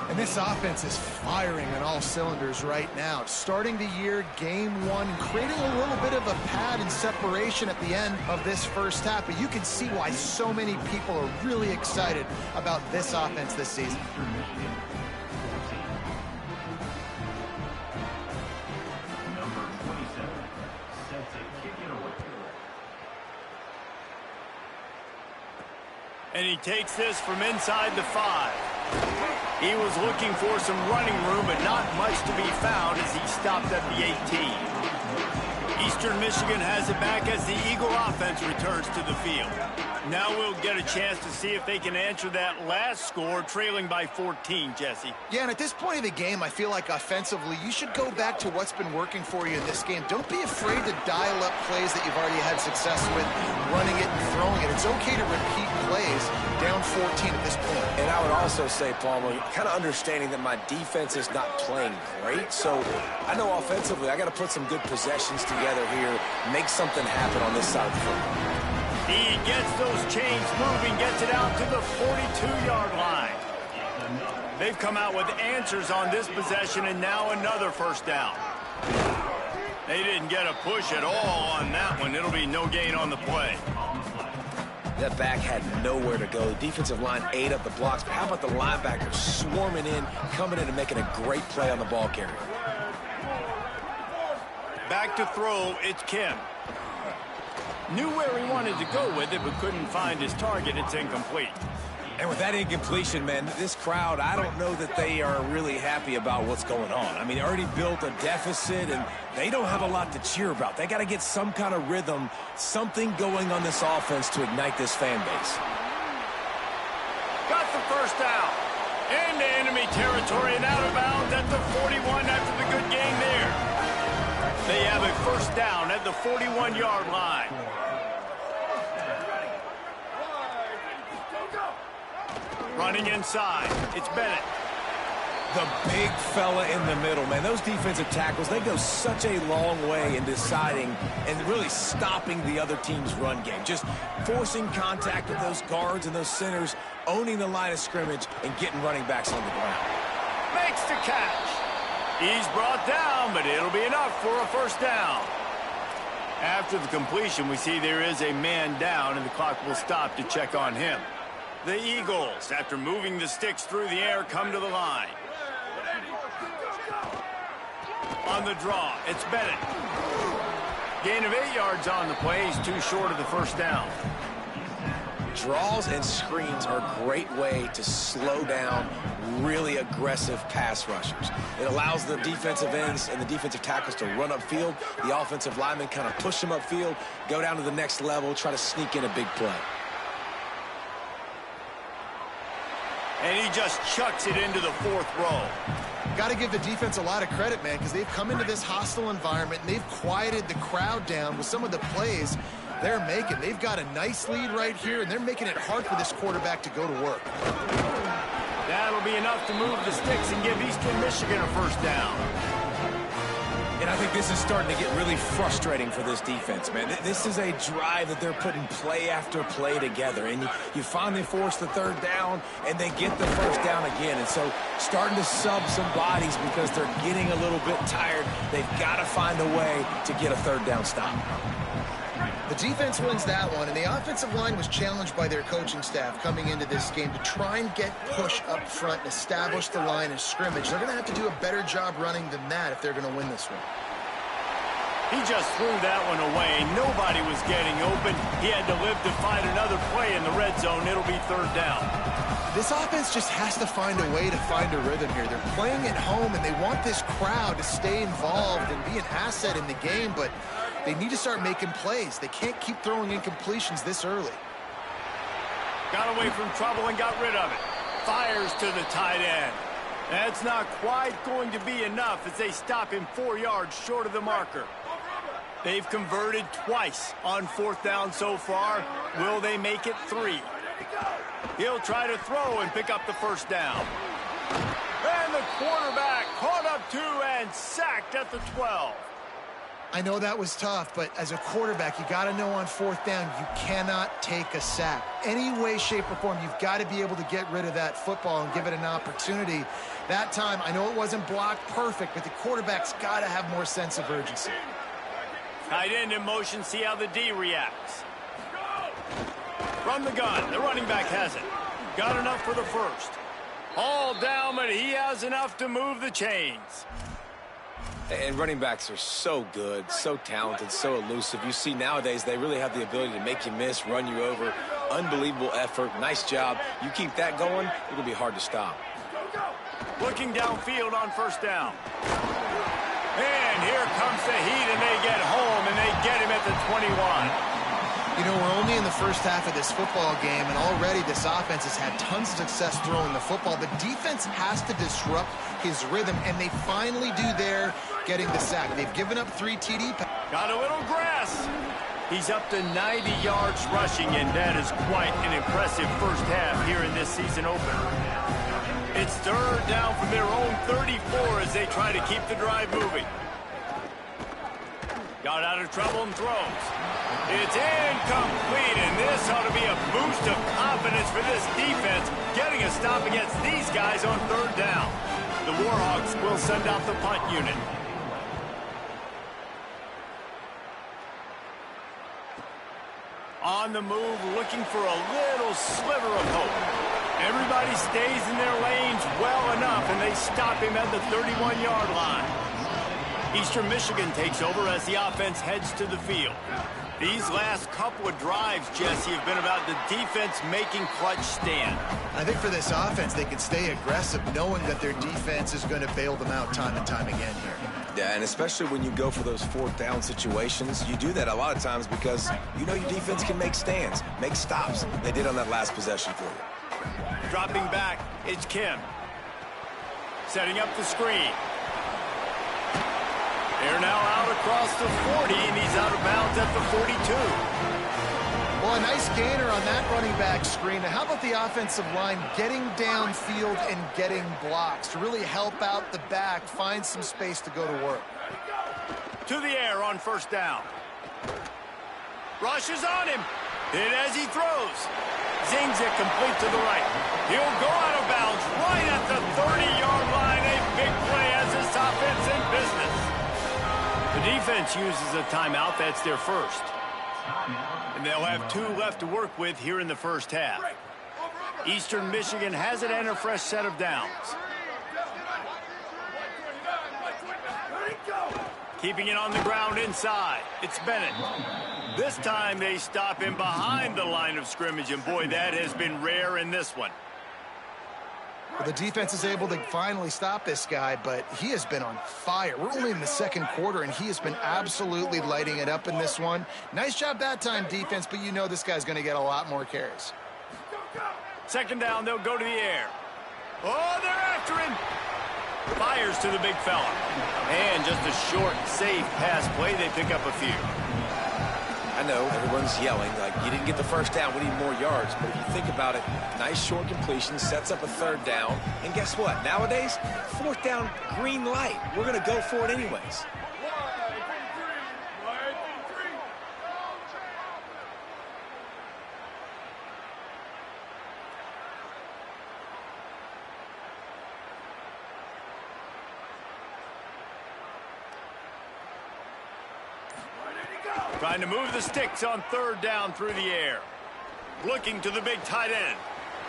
And this offense is firing on all cylinders right now. Starting the year, game 1, creating a little bit of a pad and separation at the end of this first half. But you can see why so many people are really excited about this offense this season. And he takes this from inside the 5. He was looking for some running room, but not much to be found as he stopped at the 18. Eastern Michigan has it back as the Eagle offense returns to the field. Now we'll get a chance to see if they can answer that last score, trailing by 14, Jesse. Yeah, and at this point of the game, I feel like offensively, you should go back to what's been working for you in this game. Don't be afraid to dial up plays that you've already had success with, running it and throwing it. It's okay to repeat plays down 14 at this point. And I would also say, Palmer, kind of understanding that my defense is not playing great, so I know offensively I got to put some good possessions together here, make something happen on this side of the football. He gets those chains moving, gets it out to the 42-yard line. They've come out with answers on this possession, and now another 1st down. They didn't get a push at all on that one. It'll be no gain on the play. That back had nowhere to go. The defensive line ate up the blocks, but how about the linebackers swarming in, coming in and making a great play on the ball carrier? Back to throw, it's Kim. Knew where he wanted to go with it, but couldn't find his target. It's incomplete. And with that incompletion, man, this crowd, I don't know that they are really happy about what's going on. I mean, they already built a deficit, and they don't have a lot to cheer about. They got to get some kind of rhythm, something going on this offense to ignite this fan base. Got the first down. Into enemy territory and out of bounds at the 41 after the good gain there. They have a first down at the 41-yard line. Running inside. It's Bennett. The big fella in the middle, man. Those defensive tackles, they go such a long way in deciding and really stopping the other team's run game. Just forcing contact with those guards and those centers, owning the line of scrimmage, and getting running backs on the ground. Makes the catch. He's brought down, but it'll be enough for a first down. After the completion, we see there is a man down, and the clock will stop to check on him. The Eagles, after moving the sticks through the air, come to the line. On the draw, it's Bennett. Gain of 8 yards on the play. He's too short of the first down. Draws and screens are a great way to slow down really aggressive pass rushers. It allows the defensive ends and the defensive tackles to run upfield. The offensive linemen kind of push them upfield, go down to the next level, try to sneak in a big play. And he just chucks it into the 4th row. Got to give the defense a lot of credit, man, because they've come into this hostile environment and they've quieted the crowd down with some of the plays they're making. They've got a nice lead right here, and they're making it hard for this quarterback to go to work. That'll be enough to move the sticks and give Eastern Michigan a first down. And I think this is starting to get really frustrating for this defense, man. This is a drive that they're putting play after play together. And you finally force the 3rd down, and they get the first down again. And so starting to sub some bodies because they're getting a little bit tired. They've got to find a way to get a 3rd down stop. The defense wins that one, and the offensive line was challenged by their coaching staff coming into this game to try and get push up front and establish the line of scrimmage. They're going to have to do a better job running than that if they're going to win this one. He just threw that one away. Nobody was getting open. He had to live to find another play in the red zone. It'll be 3rd down. This offense just has to find a way to find a rhythm here. They're playing at home, and they want this crowd to stay involved and be an asset in the game, but they need to start making plays. They can't keep throwing incompletions this early. Got away from trouble and got rid of it. Fires to the tight end. That's not quite going to be enough as they stop him 4 yards short of the marker. They've converted twice on 4th down so far. Will they make it 3? He'll try to throw and pick up the first down. And the quarterback caught up 2 and sacked at the 12. I know that was tough, but as a quarterback, you got to know on 4th down, you cannot take a sack. Any way, shape, or form, you've got to be able to get rid of that football and give it an opportunity. That time, I know it wasn't blocked perfect, but the quarterback's got to have more sense of urgency. Tight end in motion, see how the D reacts. From the gun, the running back has it. Got enough for the first. All down, but he has enough to move the chains. And running backs are so good, so talented, so elusive. You see nowadays they really have the ability to make you miss, run you over. Unbelievable effort. Nice job. You keep that going, it'll be hard to stop. Looking downfield on first down. And here comes the heat, and they get home, and they get him at the 21. You know, we're only in the first half of this football game, and already this offense has had tons of success throwing the football. The defense has to disrupt his rhythm, and they finally do there, getting the sack. They've given up 3 TD passes. Got a little grass. He's up to 90 yards rushing, and that is quite an impressive first half here in this season opener. It's 3rd down from their own 34 as they try to keep the drive moving. Got out of trouble and throws. It's incomplete, and this ought to be a boost of confidence for this defense, getting a stop against these guys on 3rd down. The Warhawks will send out the punt unit. On the move, looking for a little sliver of hope. Everybody stays in their lanes well enough, and they stop him at the 31-yard line. Eastern Michigan takes over as the offense heads to the field. These last couple of drives, Jesse, have been about the defense making clutch stand. I think for this offense, they can stay aggressive knowing that their defense is going to bail them out time and time again here. Yeah, and especially when you go for those 4th down situations, you do that a lot of times because you know your defense can make stands, make stops. They did on that last possession for you. Dropping back, it's Kim. Setting up the screen. They're now out across the 40, and he's out of bounds at the 42. Well, a nice gainer on that running back screen. Now, how about the offensive line getting downfield and getting blocks to really help out the back, find some space to go to work? To the air on first down. Rushes on him. Hit as he throws. Zings it complete to the right. He'll go out of bounds right at the 30-yard line. A big play as this offense in business. The defense uses a timeout. That's their first. And they'll have 2 left to work with here in the first half. Eastern Michigan has it and a fresh set of downs. Keeping it on the ground inside. It's Bennett. This time they stop him behind the line of scrimmage, and boy, that has been rare in this one. Well, the defense is able to finally stop this guy, but he has been on fire. We're only in the second quarter, and he has been absolutely lighting it up in this one. Nice job that time, defense, but you know this guy's going to get a lot more carries. Second down, they'll go to the air. Oh, they're after him. Fires to the big fella. And just a short, safe pass play. They pick up a few. I know everyone's yelling like you didn't get the first down, we need more yards, but if you think about it, nice short completion sets up a third down, and guess what? Nowadays, fourth down, green light. We're going to go for it anyways. Trying to move the sticks on third down through the air. Looking to the big tight end.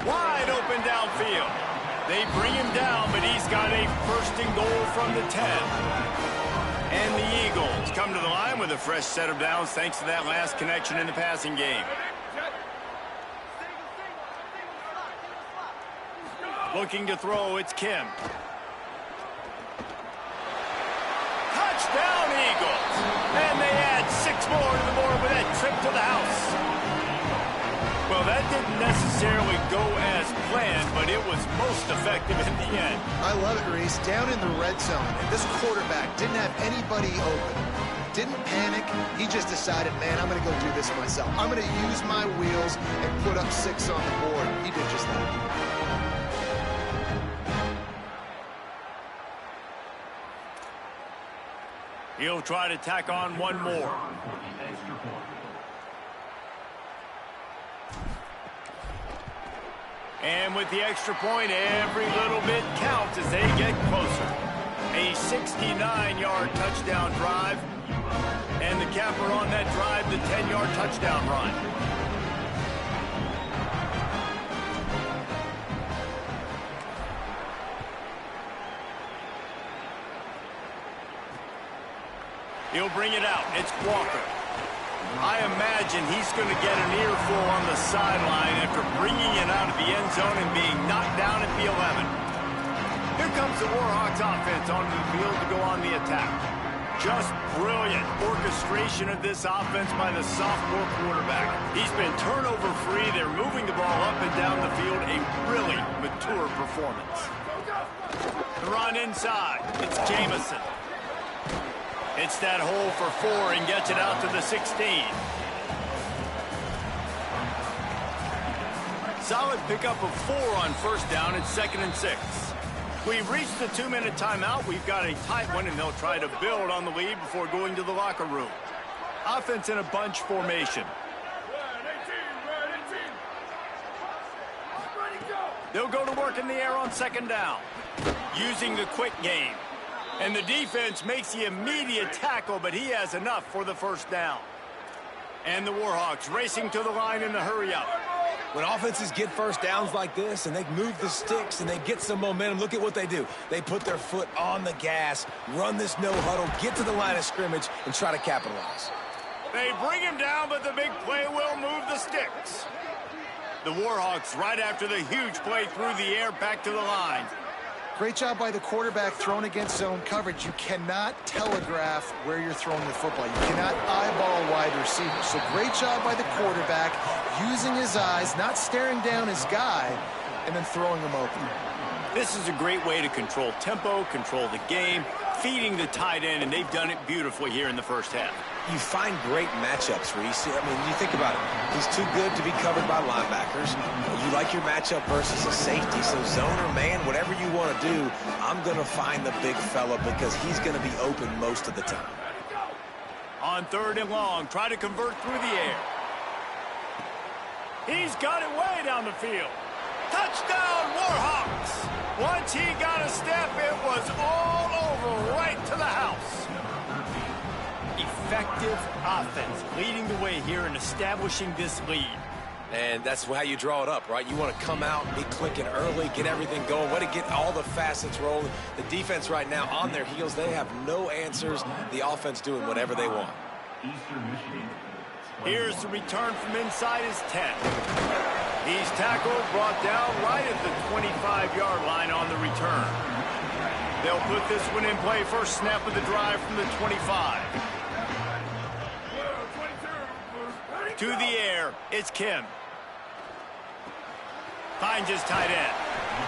Wide open downfield. They bring him down, but he's got a first and goal from the 10. And the Eagles come to the line with a fresh set of downs thanks to that last connection in the passing game. Looking to throw, it's Kim. Touchdown, Eagles! And they add 6 more to the board with that trip to the house. Well, that didn't necessarily go as planned, but it was most effective in the end. I love it, Reese. Down in the red zone, and this quarterback didn't have anybody open. Didn't panic. He just decided, man, I'm going to go do this myself. I'm going to use my wheels and put up 6 on the board. He did just that. He'll try to tack on one more. And with the extra point, every little bit counts as they get closer. A 69-yard touchdown drive. And the capper on that drive, the 10-yard touchdown run. He'll bring it out. It's Walker. I imagine he's going to get an earful on the sideline after bringing it out of the end zone and being knocked down at the 11. Here comes the Warhawks offense onto the field to go on the attack. Just brilliant orchestration of this offense by the sophomore quarterback. He's been turnover-free. They're moving the ball up and down the field. A really mature performance. The run inside. It's Jamison. It's that hole for 4 and gets it out to the 16. Solid pickup of 4 on first down. It's 2nd and 6. We've reached the 2-minute timeout. We've got a tight one, and they'll try to build on the lead before going to the locker room. Offense in a bunch formation. They'll go to work in the air on 2nd down, using the quick game. And the defense makes the immediate tackle, but he has enough for the first down. And the Warhawks racing to the line in the hurry-up. When offenses get first downs like this and they move the sticks and they get some momentum, look at what they do. They put their foot on the gas, run this no huddle, get to the line of scrimmage, and try to capitalize. They bring him down, but the big play will move the sticks. The Warhawks right after the huge play through the air back to the line. Great job by the quarterback thrown against zone coverage. You cannot telegraph where you're throwing the football. You cannot eyeball a wide receiver. So great job by the quarterback using his eyes, not staring down his guy, and then throwing them open. This is a great way to control tempo, control the game, feeding the tight end, and they've done it beautifully here in the first half. You find great matchups, Reese. I mean, you think about it. He's too good to be covered by linebackers. You like your matchup versus a safety. So zone or man, whatever you want to do, I'm going to find the big fella because he's going to be open most of the time. On 3rd and long, try to convert through the air. He's got it way down the field. Touchdown, Warhawks! Once he got a step, it was all over right to the house. Effective offense leading the way here and establishing this lead. And that's how you draw it up, right? You want to come out, be clicking early, get everything going, want to get all the facets rolling. The defense right now on their heels, they have no answers. The offense doing whatever they want. Here's the return from inside his 10. He's tackled, brought down right at the 25-yard line on the return. They'll put this one in play. First snap of the drive from the 25. To the air, it's Kim. Finds his tight end.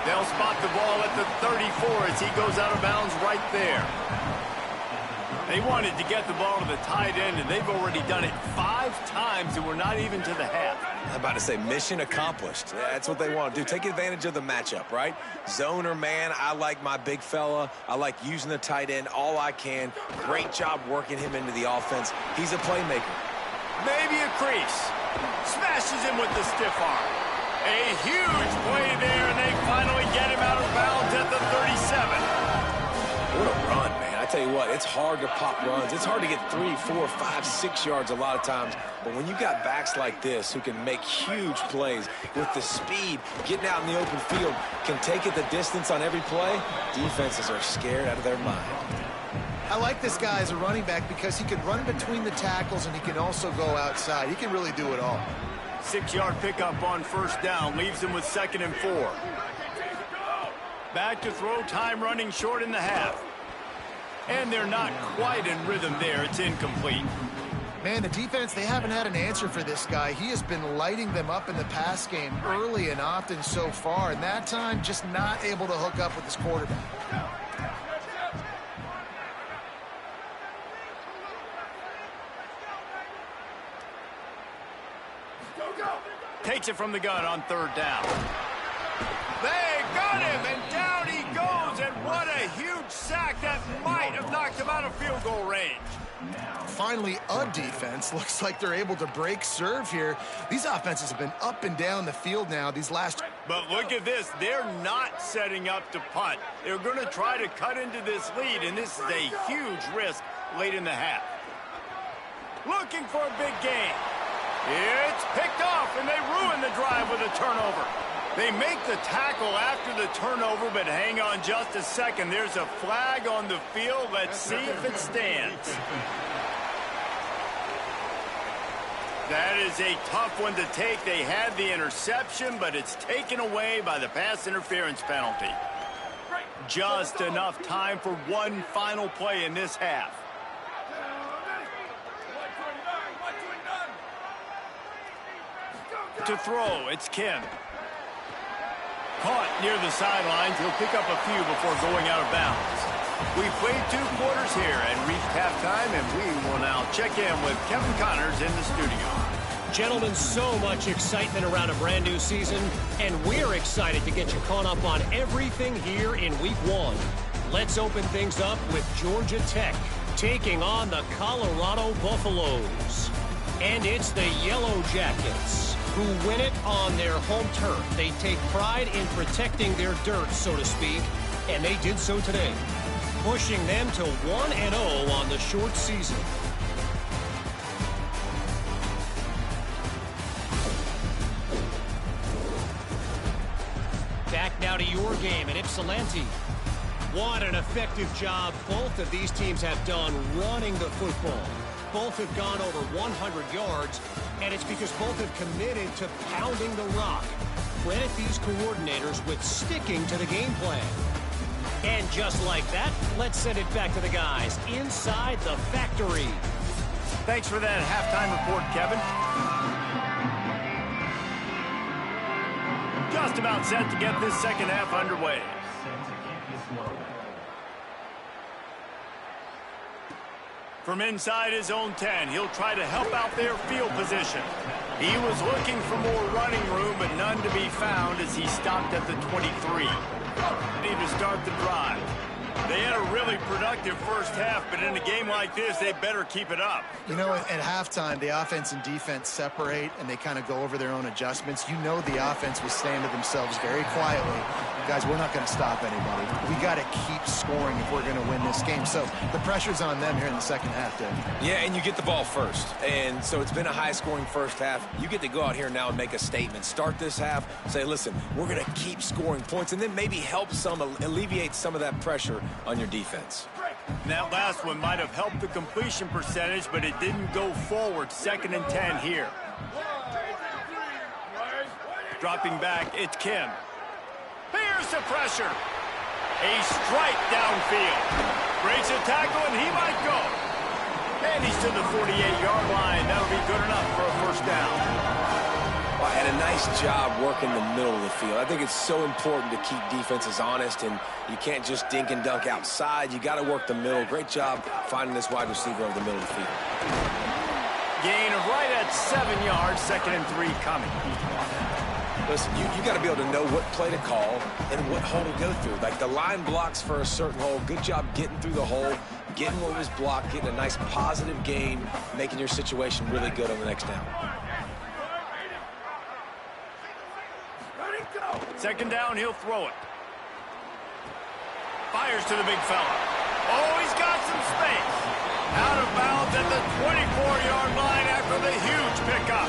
They'll spot the ball at the 34 as he goes out of bounds right there. They wanted to get the ball to the tight end, and they've already done it 5 times, and we're not even to the half. I'm about to say mission accomplished. That's what they want to do. Take advantage of the matchup, right? Zone or man, I like my big fella. I like using the tight end all I can. Great job working him into the offense. He's a playmaker. Maybe a crease. Smashes him with the stiff arm. A huge play there, and they finally get him out of bounds at the 37. What a run, man. I tell you what, it's hard to pop runs. It's hard to get 3, 4, 5, 6 yards a lot of times. But when you've got backs like this who can make huge plays with the speed, getting out in the open field, can take it the distance on every play, defenses are scared out of their mind. I like this guy as a running back because he can run between the tackles and he can also go outside. He can really do it all. 6-yard pickup on first down leaves him with 2nd and 4. Back to throw, time running short in the half. And they're not quite in rhythm there. It's incomplete. Man, the defense, they haven't had an answer for this guy. He has been lighting them up in the pass game early and often so far, and that time just not able to hook up with his quarterback. Takes it from the gun on 3rd down. They got him, and down he goes, and what a huge sack that might have knocked him out of field goal range. Finally, a defense. Looks like they're able to break serve here. These offenses have been up and down the field now these last... But look at this. They're not setting up to punt. They're going to try to cut into this lead, and this is a huge risk late in the half. Looking for a big gain. It's picked off, and they ruin the drive with a turnover. They make the tackle after the turnover, but hang on just a second. There's a flag on the field. Let's see if it stands. That is a tough one to take. They had the interception, but it's taken away by the pass interference penalty. Just enough time for one final play in this half. To throw, it's Kim. Caught near the sidelines. He'll pick up a few before going out of bounds. We played 2 quarters here and reached halftime, and we will now check in with Kevin Connors in the studio. Gentlemen, so much excitement around a brand new season, and we're excited to get you caught up on everything here in Week 1. Let's open things up with Georgia Tech taking on the Colorado Buffaloes. And it's the Yellow Jackets who win it on their home turf. They take pride in protecting their dirt, so to speak, and they did so today, pushing them to 1-0 on the short season. Back now to your game at Ypsilanti. What an effective job both of these teams have done running the football. Both have gone over 100 yards, and it's because both have committed to pounding the rock. Credit these coordinators with sticking to the game plan. And just like that, let's send it back to the guys inside the factory. Thanks for that halftime report, Kevin. Just about set to get this second half underway. From inside his own 10, he'll try to help out their field position. He was looking for more running room, but none to be found as he stopped at the 23. Need to start the drive. They had a really productive first half, but in a game like this, they better keep it up. You know, at halftime, the offense and defense separate, and they kind of go over their own adjustments. You know the offense was saying to themselves very quietly, guys, we're not going to stop anybody. We got to keep scoring if we're going to win this game. So the pressure's on them here in the second half, Dave. Yeah, and you get the ball first. And so it's been a high-scoring first half. You get to go out here now and make a statement. Start this half, say, listen, we're going to keep scoring points, and then maybe help alleviate some of that pressure on your defense. And that last one might have helped the completion percentage, but it didn't go forward. 2nd and 10 here. Dropping back, it's Kim. Here's the pressure. A strike downfield. Breaks a tackle, and he might go. And he's to the 48-yard line. That'll be good enough for a first down. Well, and a nice job working the middle of the field. I think it's so important to keep defenses honest, and you can't just dink and dunk outside. You got to work the middle. Great job finding this wide receiver over the middle of the field. Gain of right at 7 yards. 2nd and 3 coming. Listen, you got to be able to know what play to call and what hole to go through. Like the line blocks for a certain hole. Good job getting through the hole, getting what was blocked, getting a nice positive gain, making your situation really good on the next down. 2nd down, he'll throw it. Fires to the big fella. Oh, he's got some space. Out of bounds at the 24-yard line after the huge pickup.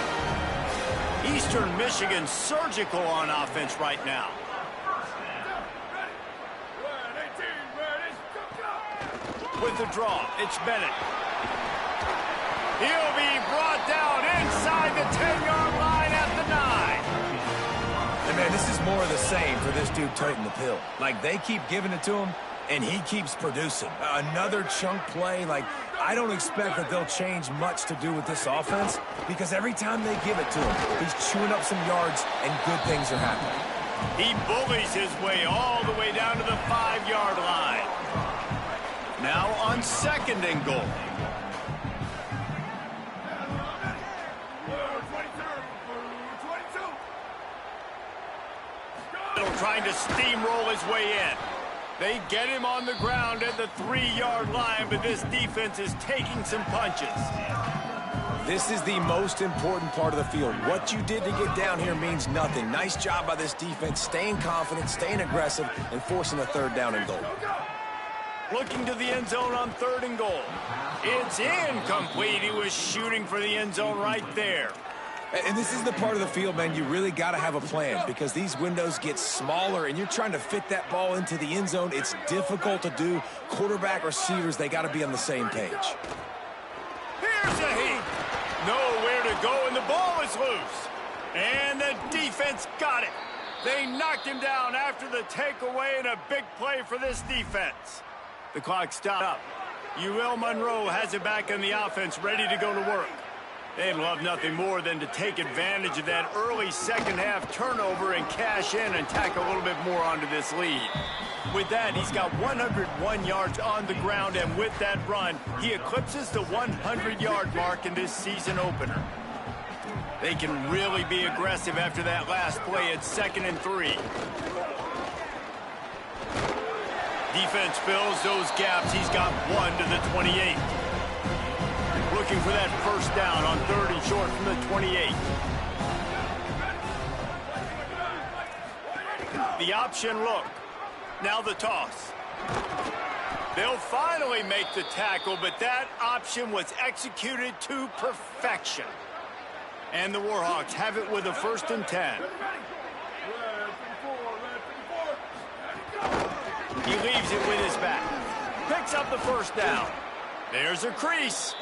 Eastern Michigan surgical on offense right now. With the draw, it's Bennett. He'll be brought down inside the 10-yard line at the 9. And man, this is more of the same for this dude toting the pill. Like, they keep giving it to him, and he keeps producing. Another chunk play. Like, I don't expect that they'll change much to do with this offense, because every time they give it to him, he's chewing up some yards, and good things are happening. He bullies his way all the way down to the 5-yard line. Now on 2nd and goal. Trying to steamroll his way in. They get him on the ground at the 3-yard line, but this defense is taking some punches. This is the most important part of the field. What you did to get down here means nothing. Nice job by this defense, staying confident, staying aggressive, and forcing a 3rd down and goal. Looking to the end zone on 3rd and goal. It's incomplete. He was shooting for the end zone right there. And this is the part of the field, man, you really got to have a plan, because these windows get smaller and you're trying to fit that ball into the end zone. It's difficult to do. Quarterback, receivers, they got to be on the same page. Here's a heat. Nowhere to go, and the ball is loose. And the defense got it. They knocked him down after the takeaway, and a big play for this defense. The clock stopped. UL Monroe has it back in the offense, ready to go to work. They'd love nothing more than to take advantage of that early second half turnover and cash in and tack a little bit more onto this lead. With that, he's got 101 yards on the ground, and with that run, he eclipses the 100-yard mark in this season opener. They can really be aggressive after that last play at 2nd and 3. Defense fills those gaps. He's got 1 to the 28. Looking for that first down on 3rd and short from the 28. The option look. Now the toss. They'll finally make the tackle, but that option was executed to perfection. And the Warhawks have it with a 1st and 10. He leaves it with his back. Picks up the first down. There's a crease.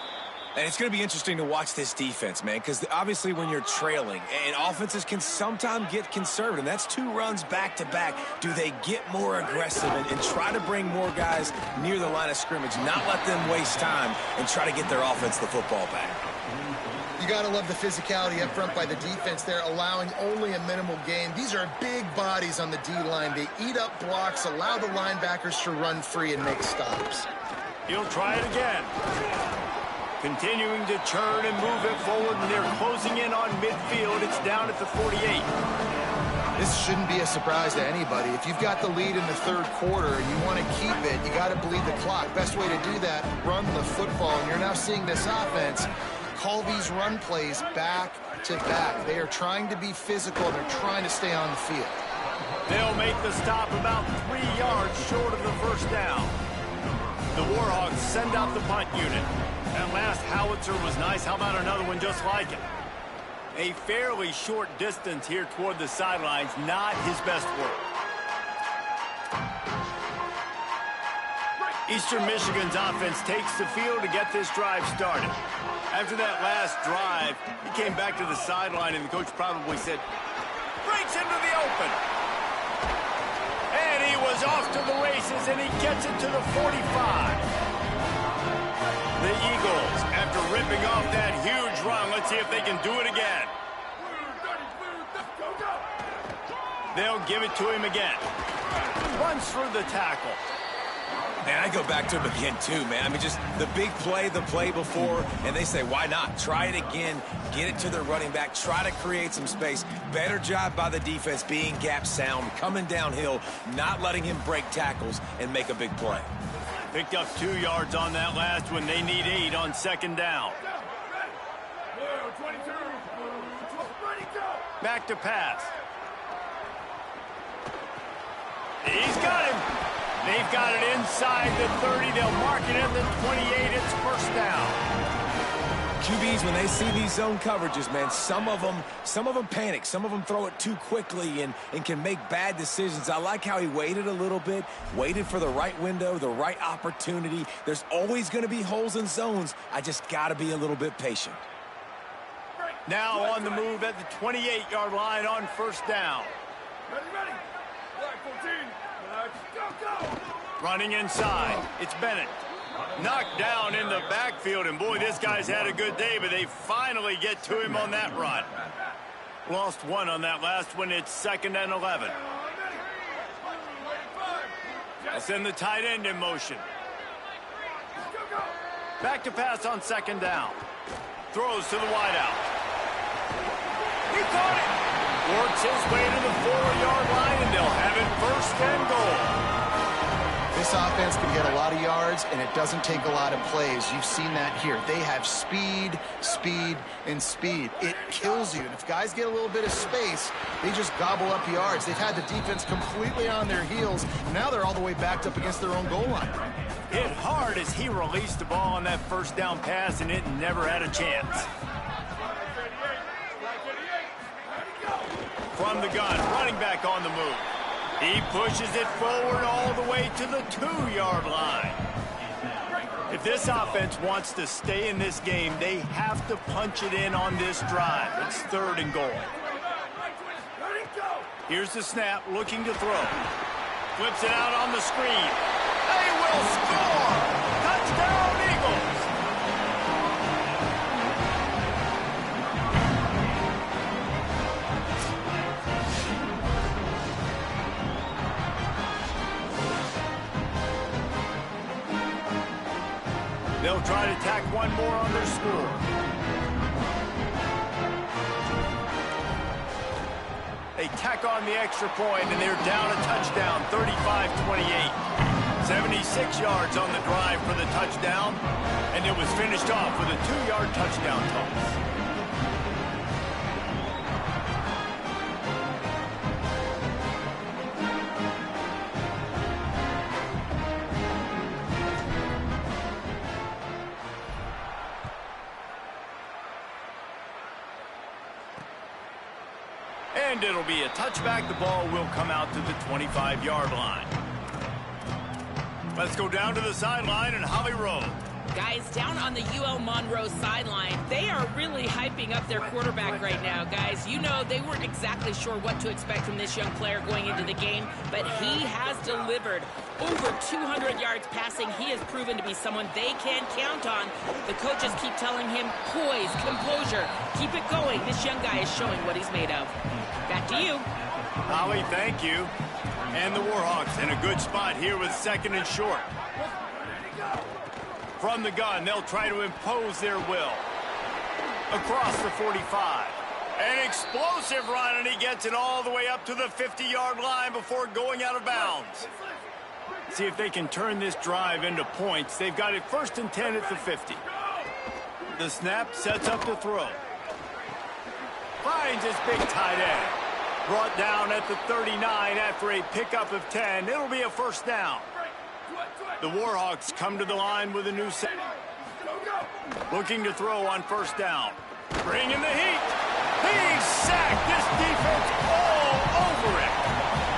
And it's going to be interesting to watch this defense, man, because obviously when you're trailing, and offenses can sometimes get conservative, and that's 2 runs back-to-back. Do they get more aggressive and try to bring more guys near the line of scrimmage, not let them waste time, and try to get their offense the football back? You got to love the physicality up front by the defense there, allowing only a minimal gain. These are big bodies on the D-line. They eat up blocks, allow the linebackers to run free and make stops. He'll try it again. Continuing to churn and move it forward, and they're closing in on midfield. It's down at the 48. This shouldn't be a surprise to anybody. If you've got the lead in the third quarter and you want to keep it, you got to bleed the clock. Best way to do that, run the football. And you're now seeing this offense call these run plays back to back. They are trying to be physical, and they're trying to stay on the field. They'll make the stop about 3 yards short of the first down. The Warhawks send out the punt unit. That last howitzer was nice. How about another one just like it? A fairly short distance here toward the sidelines. Not his best work. Eastern Michigan's offense takes the field to get this drive started. After that last drive, he came back to the sideline, and the coach probably said, breaks into the open. And he was off to the races, and he gets it to the 45. The Eagles, after ripping off that huge run, let's see if they can do it again. They'll give it to him again. Runs through the tackle. Man, I go back to him again, too, man. I mean, just the big play, the play before, and they say, why not? Try it again, get it to their running back, try to create some space. Better job by the defense being gap sound, coming downhill, not letting him break tackles and make a big play. Picked up 2 yards on that last one. They need 8 on second down. Back to pass. He's got him. They've got it inside the 30. They'll mark it at the 28. It's first down. QBs, when they see these zone coverages, man, some of them panic. Some of them throw it too quickly and can make bad decisions. I like how he waited a little bit, waited for the right window, the right opportunity. There's always going to be holes in zones. I just got to be a little bit patient. Now on the move at the 28-yard line on first down. Ready. Black 14. Go. Running inside. It's Bennett. Knocked down in the backfield, and boy, this guy's had a good day, but they finally get to him on that run. Lost 1 on that last one. It's 2nd and 11. They'll send the tight end in motion. Back to pass on second down. Throws to the wideout. He caught it. Works his way to the 4-yard line, and they'll have it 1st and goal. This offense can get a lot of yards, and it doesn't take a lot of plays. You've seen that here. They have speed, and speed. It kills you. And if guys get a little bit of space, they just gobble up yards. They've had the defense completely on their heels. Now they're all the way backed up against their own goal line. Hit hard as he released the ball on that first down pass, and it never had a chance. From the gun, running back on the move. He pushes it forward all the way to the 2-yard line. If this offense wants to stay in this game, they have to punch it in on this drive. It's 3rd and goal. Here's the snap, looking to throw. Flips it out on the screen. They will score! Touchdown, Eagles! They'll try to tack one more on their score. They tack on the extra point, and they're down a touchdown, 35-28. 76 yards on the drive for the touchdown, and it was finished off with a 2-yard touchdown toss. And it'll be a touchback. The ball will come out to the 25-yard line. Let's go down to the sideline and Holly Rowe. Guys, down on the UL Monroe sideline, they are really hyping up their quarterback right now, guys. You know, they weren't exactly sure what to expect from this young player going into the game, but he has delivered over 200 yards passing. He has proven to be someone they can count on. The coaches keep telling him, poise, composure, keep it going. This young guy is showing what he's made of. Back to you. Holly, thank you. And the Warhawks in a good spot here with 2nd and short. From the gun, they'll try to impose their will. Across the 45. An explosive run, and he gets it all the way up to the 50-yard line before going out of bounds. See if they can turn this drive into points. They've got it 1st and 10 at the 50. The snap sets up the throw. Finds his big tight end. Brought down at the 39 after a pickup of 10. It'll be a 1st down. The Warhawks come to the line with a new set. Looking to throw on 1st down. Bringing the heat. He's sacked. This defense all over it.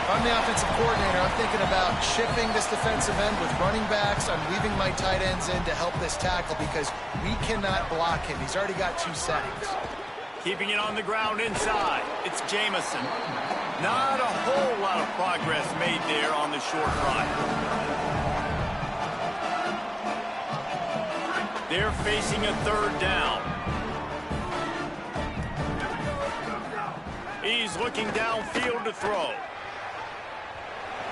I'm the offensive coordinator. I'm thinking about shifting this defensive end with running backs. I'm leaving my tight ends in to help this tackle because we cannot block him. He's already got 2 sacks. Keeping it on the ground inside. It's Jamison. Not a whole lot of progress made there on the short run. They're facing a 3rd down. He's looking downfield to throw.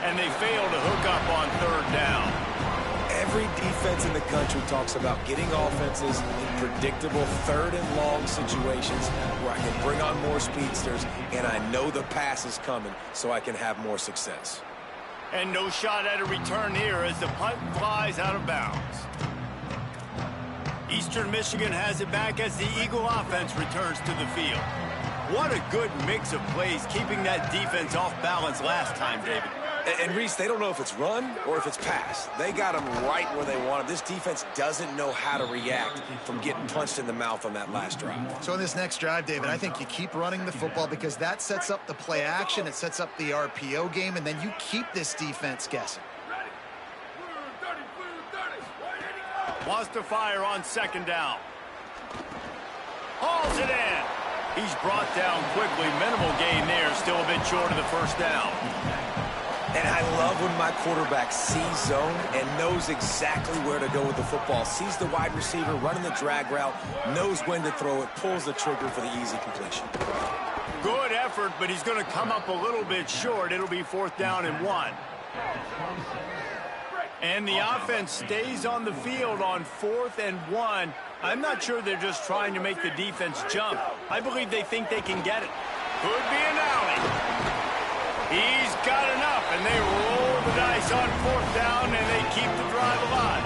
And they fail to hook up on 3rd down. Every defense in the country talks about getting offenses in predictable 3rd and long situations where I can bring on more speedsters and I know the pass is coming so I can have more success. And no shot at a return here as the punt flies out of bounds. Eastern Michigan has it back as the Eagle offense returns to the field. What a good mix of plays, keeping that defense off balance last time, David. And Reese, they don't know if it's run or if it's pass. They got them right where they want them. This defense doesn't know how to react from getting punched in the mouth on that last drive. So in this next drive, David, I think you keep running the football because that sets up the play action, it sets up the RPO game, and then you keep this defense guessing. Wants to fire on 2nd down. Hauls it in. He's brought down quickly. Minimal gain there. Still a bit short of the 1st down. And I love when my quarterback sees zone and knows exactly where to go with the football. Sees the wide receiver running the drag route, knows when to throw it, pulls the trigger for the easy completion. Good effort, but he's going to come up a little bit short. It'll be 4th down and 1. And the offense stays on the field on 4th and 1. I'm not sure they're just trying to make the defense jump. I believe they think they can get it. Could be an alley. He's got enough, and they roll the dice on 4th down, and they keep the drive alive.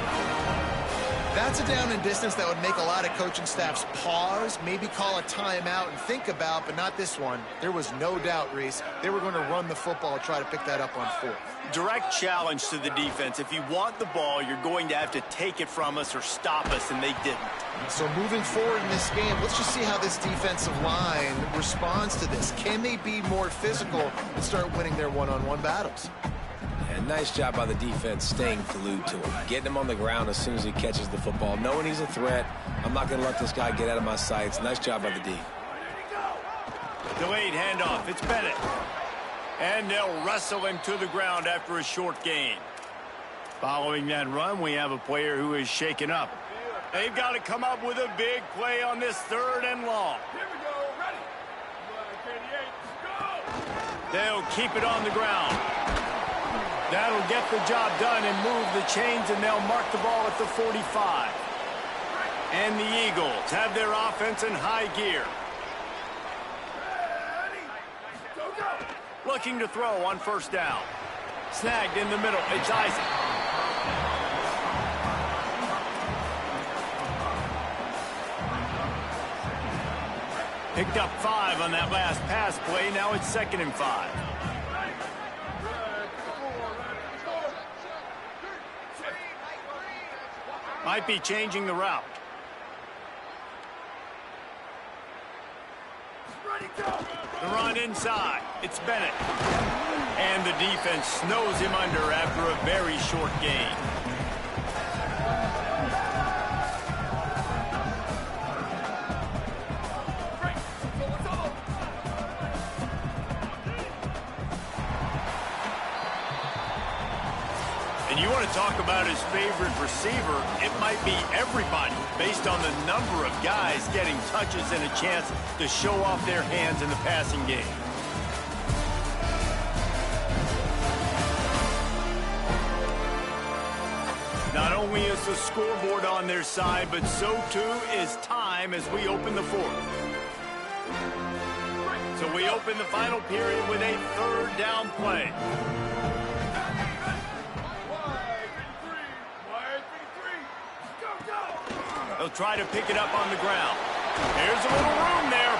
That's a down and distance that would make a lot of coaching staffs pause, maybe call a timeout and think about, but not this one. There was no doubt, Reese, they were going to run the football and try to pick that up on 4th. Direct challenge to the defense. If you want the ball, you're going to have to take it from us or stop us, and they didn't. So moving forward in this game, let's just see how this defensive line responds to this. Can they be more physical and start winning their one-on-one battles? And nice job by the defense staying glued to him. Getting him on the ground as soon as he catches the football. Knowing he's a threat. I'm not going to let this guy get out of my sights. Nice job by the D. Delayed handoff. It's Bennett. And they'll wrestle him to the ground after a short gain. Following that run, we have a player who is shaken up. They've got to come up with a big play on this 3rd and long. Here we go. Ready. 38. Go. They'll keep it on the ground. That'll get the job done and move the chains, and they'll mark the ball at the 45. And the Eagles have their offense in high gear. Looking to throw on 1st down. Snagged in the middle. It's Isaac. Picked up 5 on that last pass play. Now it's 2nd and 5. Might be changing the route. The run inside. It's Bennett. And the defense snows him under after a very short gain. And you want to talk about his favorite receiver, it might be everybody based on the number of guys getting touches and a chance to show off their hands in the passing game. Not only is the scoreboard on their side, but so too is time as we open the fourth. So we open the final period with a third down play. They'll try to pick it up on the ground. There's a little room there.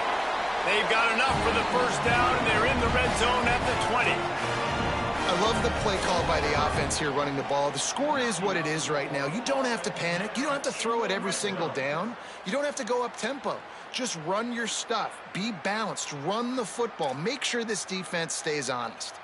They've got enough for the first down, and they're in the red zone at the 20. I love the play call by the offense here running the ball. The score is what it is right now. You don't have to panic. You don't have to throw it every single down. You don't have to go up tempo. Just run your stuff. Be balanced. Run the football. Make sure this defense stays honest.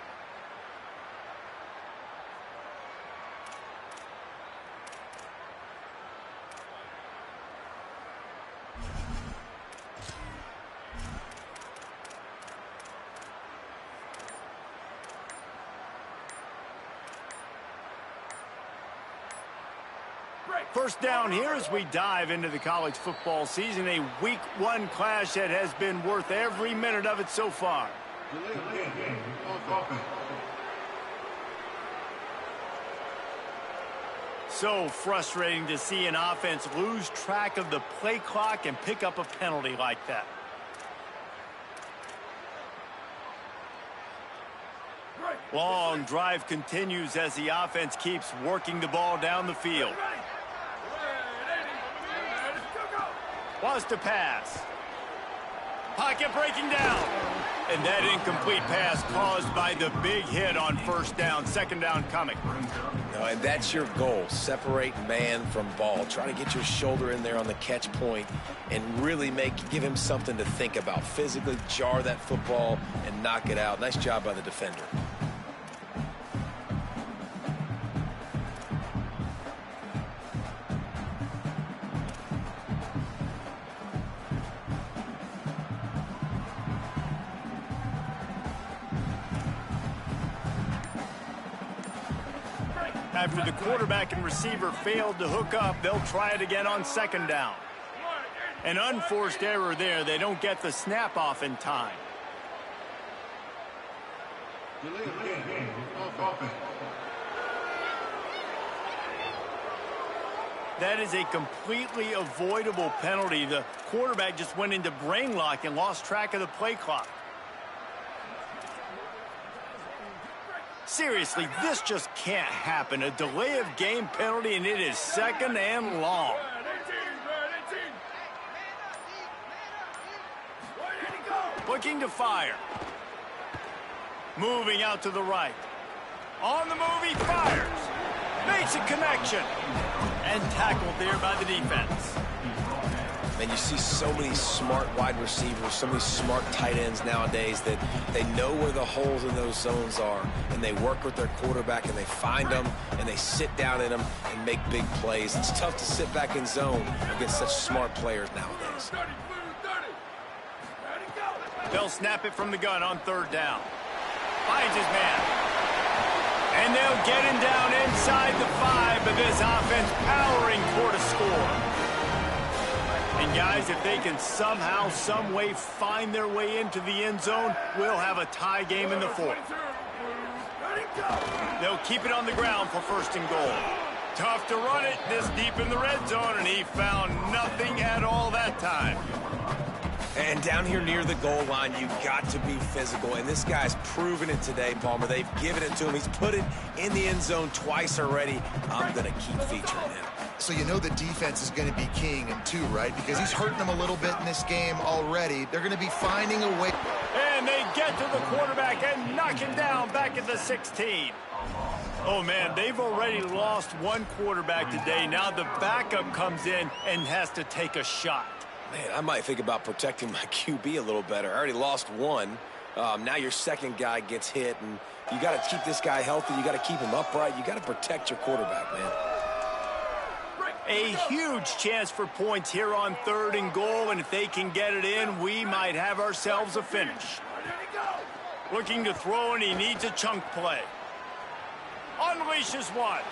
First down here as we dive into the college football season, a week 1 clash that has been worth every minute of it so far. So frustrating to see an offense lose track of the play clock and pick up a penalty like that. Long drive continues as the offense keeps working the ball down the field. Wants to pass. Pocket breaking down. And that incomplete pass caused by the big hit on first down. Second down coming. No, and that's your goal. Separate man from ball. Try to get your shoulder in there on the catch point and really give him something to think about. Physically jar that football and knock it out. Nice job by the defender. After the quarterback and receiver failed to hook up, they'll try it again on second down. An unforced error there. They don't get the snap off in time. That is a completely avoidable penalty. The quarterback just went into brain lock and lost track of the play clock. Seriously, this just can't happen. A delay of game penalty, and it is second and long. Looking to fire. Moving out to the right. On the move, he fires. Makes a connection. And tackled there by the defense. And you see so many smart wide receivers, so many smart tight ends nowadays that they know where the holes in those zones are, and they work with their quarterback, and they find them, and they sit down in them and make big plays. It's tough to sit back in zone against such smart players nowadays. They'll snap it from the gun on third down. Finds his man. And they'll get him down inside the 5, but this offense powering toward a score. And guys, if they can somehow, some way find their way into the end zone, we'll have a tie game in the fourth. They'll keep it on the ground for first and goal. Tough to run it this deep in the red zone, and he found nothing at all that time. And down here near the goal line, you've got to be physical. And this guy's proven it today, Palmer. They've given it to him. He's put it in the end zone twice already. I'm going to keep featuring him. So you know the defense is going to be keying him too, right? Because he's hurting them a little bit in this game already. They're going to be finding a way. And they get to the quarterback and knock him down back at the 16. Oh, man, they've already lost one quarterback today. Now the backup comes in and has to take a shot. Man, I might think about protecting my QB a little better. I already lost one. Now your second guy gets hit, and you got to keep this guy healthy. You got to keep him upright. You got to protect your quarterback, man. A huge chance for points here on third and goal, and if they can get it in, we might have ourselves a finish. Looking to throw, and he needs a chunk play. Unleashes one.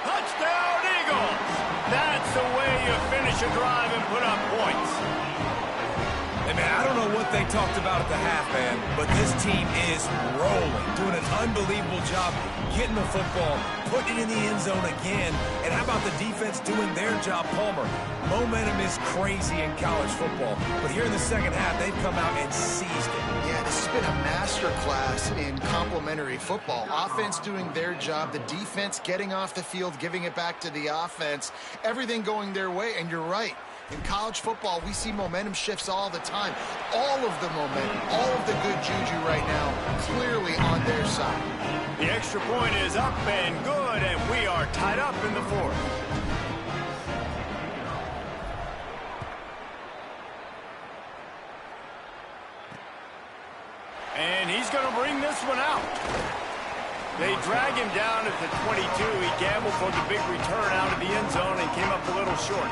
Touchdown, Eagles! That's the way you finish a drive and put up points. Hey, man, I don't know what they talked about at the half, man, but this team is rolling, doing an unbelievable job getting the football, putting it in the end zone again. And how about the defense doing their job, Palmer? Momentum is crazy in college football, but here in the second half, they've come out and seized it. Yeah, this has been a masterclass in complementary football. Offense doing their job, the defense getting off the field, giving it back to the offense, everything going their way, and you're right. In college football, we see momentum shifts all the time. All of the momentum, all of the good juju right now, clearly on their side. The extra point is up and good, and we are tied up in the fourth. And he's going to bring this one out. They drag him down at the 22. He gambled for the big return out of the end zone and came up a little short.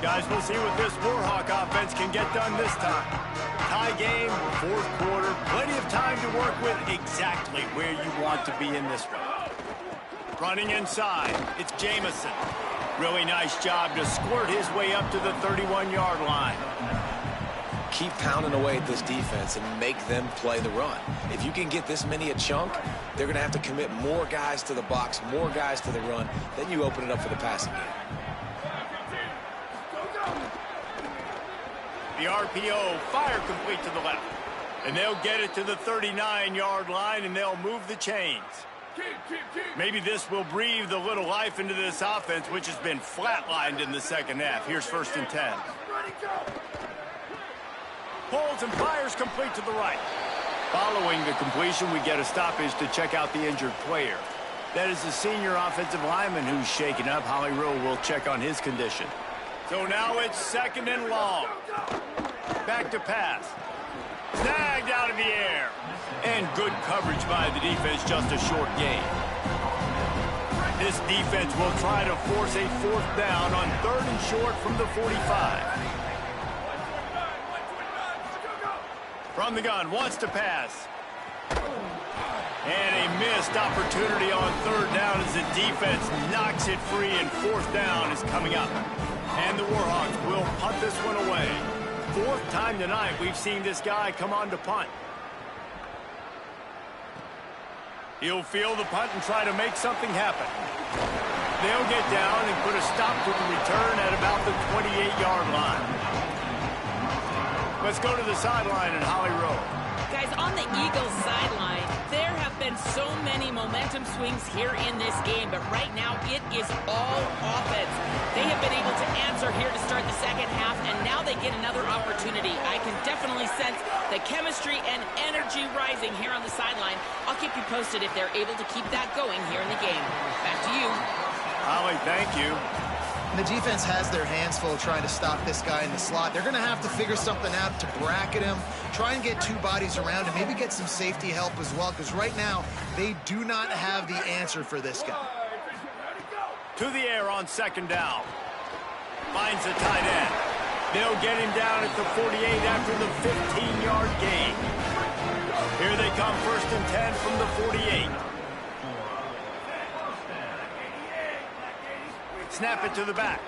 Guys, we'll see what this Warhawk offense can get done this time. Tie game, fourth quarter, plenty of time to work with, exactly where you want to be in this one. Running inside, it's Jamison. Really nice job to squirt his way up to the 31-yard line. Keep pounding away at this defense and make them play the run. If you can get this many a chunk, they're going to have to commit more guys to the box, more guys to the run. Then you open it up for the passing game. The RPO, fire complete to the left. And they'll get it to the 39-yard line, and they'll move the chains. Maybe this will breathe a little life into this offense, which has been flatlined in the second half. Here's 1st and 10. Pulls and fires complete to the right. Following the completion, we get a stoppage to check out the injured player. That is the senior offensive lineman who's shaken up. Holly Rowe will check on his condition. So now it's 2nd and long. Back to pass. Snagged out of the air. And good coverage by the defense, just a short gain. This defense will try to force a 4th down on 3rd and short from the 45. From the gun, wants to pass. And a missed opportunity on 3rd down as the defense knocks it free, and 4th down is coming up. And the Warhawks will punt this one away. 4th time tonight we've seen this guy come on to punt. He'll field the punt and try to make something happen. They'll get down and put a stop to the return at about the 28-yard line. Let's go to the sideline and Holly Rowe. Guys, on the Eagles sideline, there have been so many momentum swings here in this game, but right now it is all offense. They have been able to answer here to start the second half, and now they get another opportunity. I can definitely sense the chemistry and energy rising here on the sideline. I'll keep you posted if they're able to keep that going here in the game. Back to you. Holly, thank you. The defense has their hands full trying to stop this guy in the slot. They're going to have to figure something out to bracket him, try and get 2 bodies around him, maybe get some safety help as well, because right now they do not have the answer for this guy. To the air on 2nd down. Finds the tight end. They'll get him down at the 48 after the 15-yard gain. Here they come, 1st and 10 from the 48. Snap it to the back.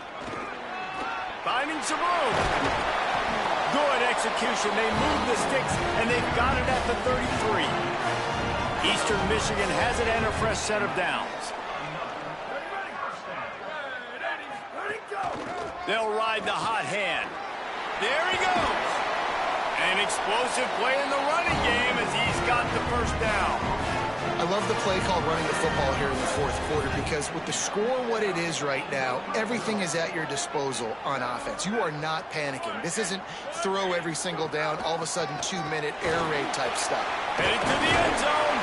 Finding some room. Good execution. They move the sticks, and they've got it at the 33. Eastern Michigan has it and a fresh set of downs. They'll ride the hot hand. There he goes. An explosive play in the running game as he's got the 1st down. I love the play called running the football here in the 4th quarter, because with the score what it is right now, everything is at your disposal on offense. You are not panicking. This isn't throw every single down, all of a sudden 2-minute air raid type stuff. Headed to the end zone.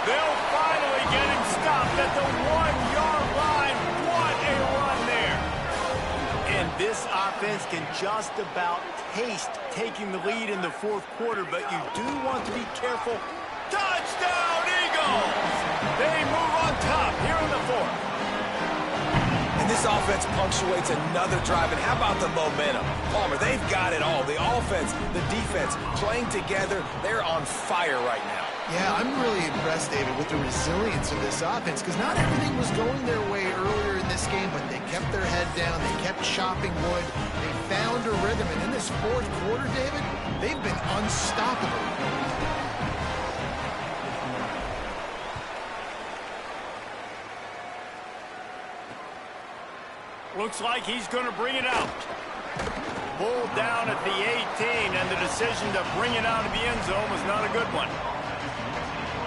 They'll finally get him stopped at the 1-yard line. What a run there. And this offense can just about taste taking the lead in the 4th quarter, but you do want to be careful. Touchdown, Eagles! They move on top here in the 4th. And this offense punctuates another drive. And how about the momentum? Palmer, they've got it all. The offense, the defense, playing together. They're on fire right now. Yeah, I'm really impressed, David, with the resilience of this offense because not everything was going their way earlier in this game, but they kept their head down. They kept chopping wood. They found a rhythm. And in this fourth quarter, David, they've been unstoppable. Looks like he's going to bring it out. Pulled down at the 18, and the decision to bring it out of the end zone was not a good one.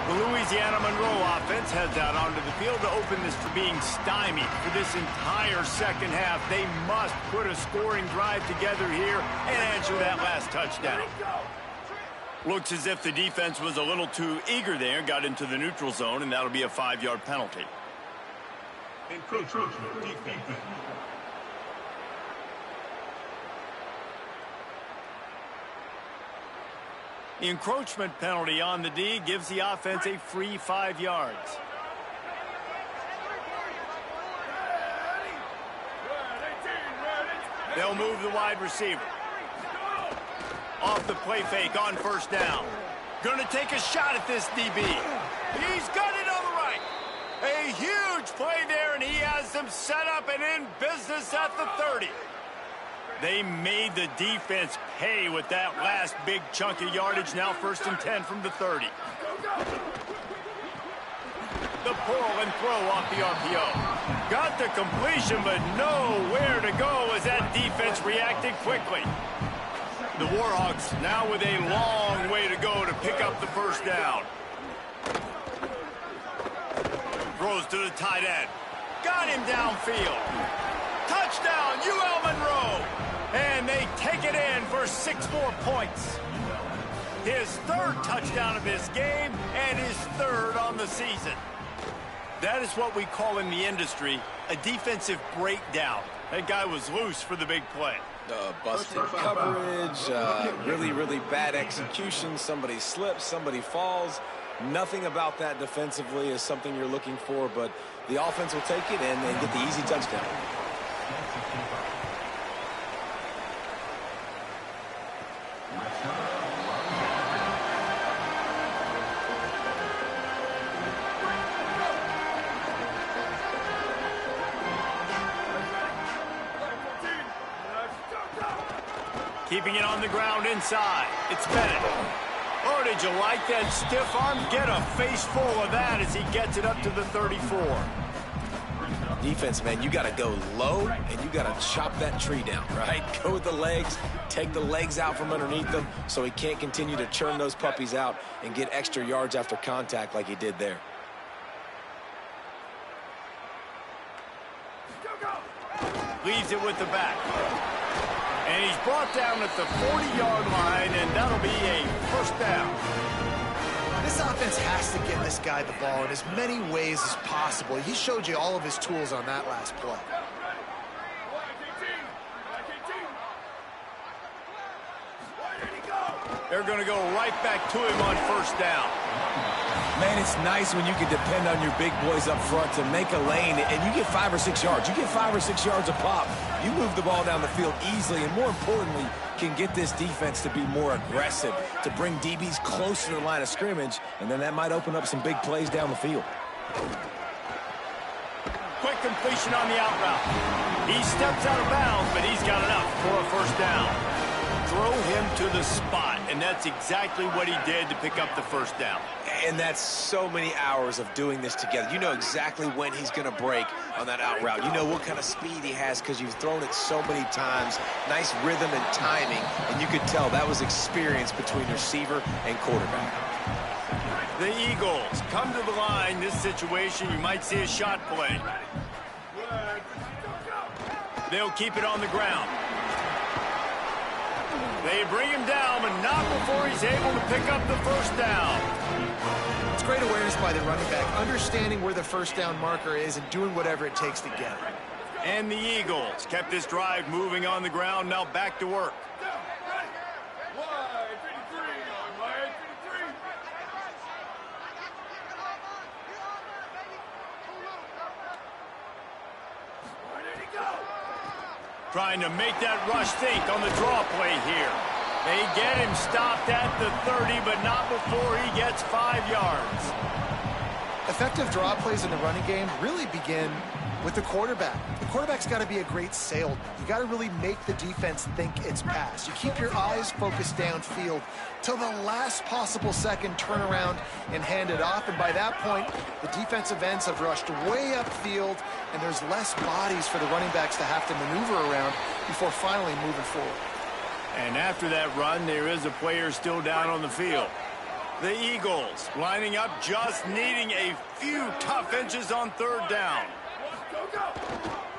The Louisiana Monroe offense heads out onto the field to open this for being stymied for this entire second half. They must put a scoring drive together here and answer that last touchdown. Looks as if the defense was a little too eager there, got into the neutral zone, and that'll be a 5-yard penalty. Encroachment defense. The encroachment penalty on the D gives the offense a free 5 yards. They'll move the wide receiver. Off the play fake on first down. Going to take a shot at this DB. He's got it on the right. A huge play there, and he has them set up and in business at the 30. They made the defense pay with that last big chunk of yardage. Now 1st and 10 from the 30. The pull and throw off the RPO. Got the completion, but nowhere to go as that defense reacted quickly. The Warhawks now with a long way to go to pick up the first down. Throws to the tight end. Got him downfield. Touchdown, UL Monroe. And they take it in for 6 more points. His 3rd touchdown of this game and his 3rd on the season. That is what we call in the industry a defensive breakdown. That guy was loose for the big play. Busted coverage, really bad execution. Somebody slips, somebody falls. Nothing about that defensively is something you're looking for, but the offense will take it and get the easy touchdown. Keeping it on the ground inside. It's Bennett. Oh, did you like that stiff arm? Get a face full of that as he gets it up to the 34. Defense, man, you got to go low, and you got to chop that tree down, right? Go with the legs, take the legs out from underneath them so he can't continue to churn those puppies out and get extra yards after contact like he did there. Leaves it with the back. And he's brought down at the 40-yard line, and that'll be a first down. This offense has to get this guy the ball in as many ways as possible. He showed you all of his tools on that last play. They're going to go right back to him on first down. Man, it's nice when you can depend on your big boys up front to make a lane, and you get 5 or 6 yards. You get 5 or 6 yards a pop. You move the ball down the field easily, and more importantly, can get this defense to be more aggressive, to bring DBs close to the line of scrimmage, and then that might open up some big plays down the field. Quick completion on the out route. He steps out of bounds, but he's got enough for a first down. Throw him to the spot, and that's exactly what he did to pick up the first down. And that's so many hours of doing this together. You know exactly when he's going to break on that out route. You know what kind of speed he has because you've thrown it so many times. Nice rhythm and timing, and you could tell that was experience between receiver and quarterback. The Eagles come to the line. This situation, you might see a shot play. They'll keep it on the ground. They bring him down, but not before he's able to pick up the first down. It's great awareness by the running back, understanding where the first down marker is and doing whatever it takes to get it. And the Eagles kept this drive moving on the ground, now back to work. Trying to make that rush think on the draw play here. They get him stopped at the 30, but not before he gets 5 yards. Effective draw plays in the running game really begin with the quarterback. The quarterback's got to be a great salesman. You got to really make the defense think it's pass. You keep your eyes focused downfield till the last possible second, turn around and hand it off. And by that point, the defensive ends have rushed way upfield, and there's less bodies for the running backs to have to maneuver around before finally moving forward. And after that run, there is a player still down on the field. The Eagles lining up, just needing a few tough inches on third down.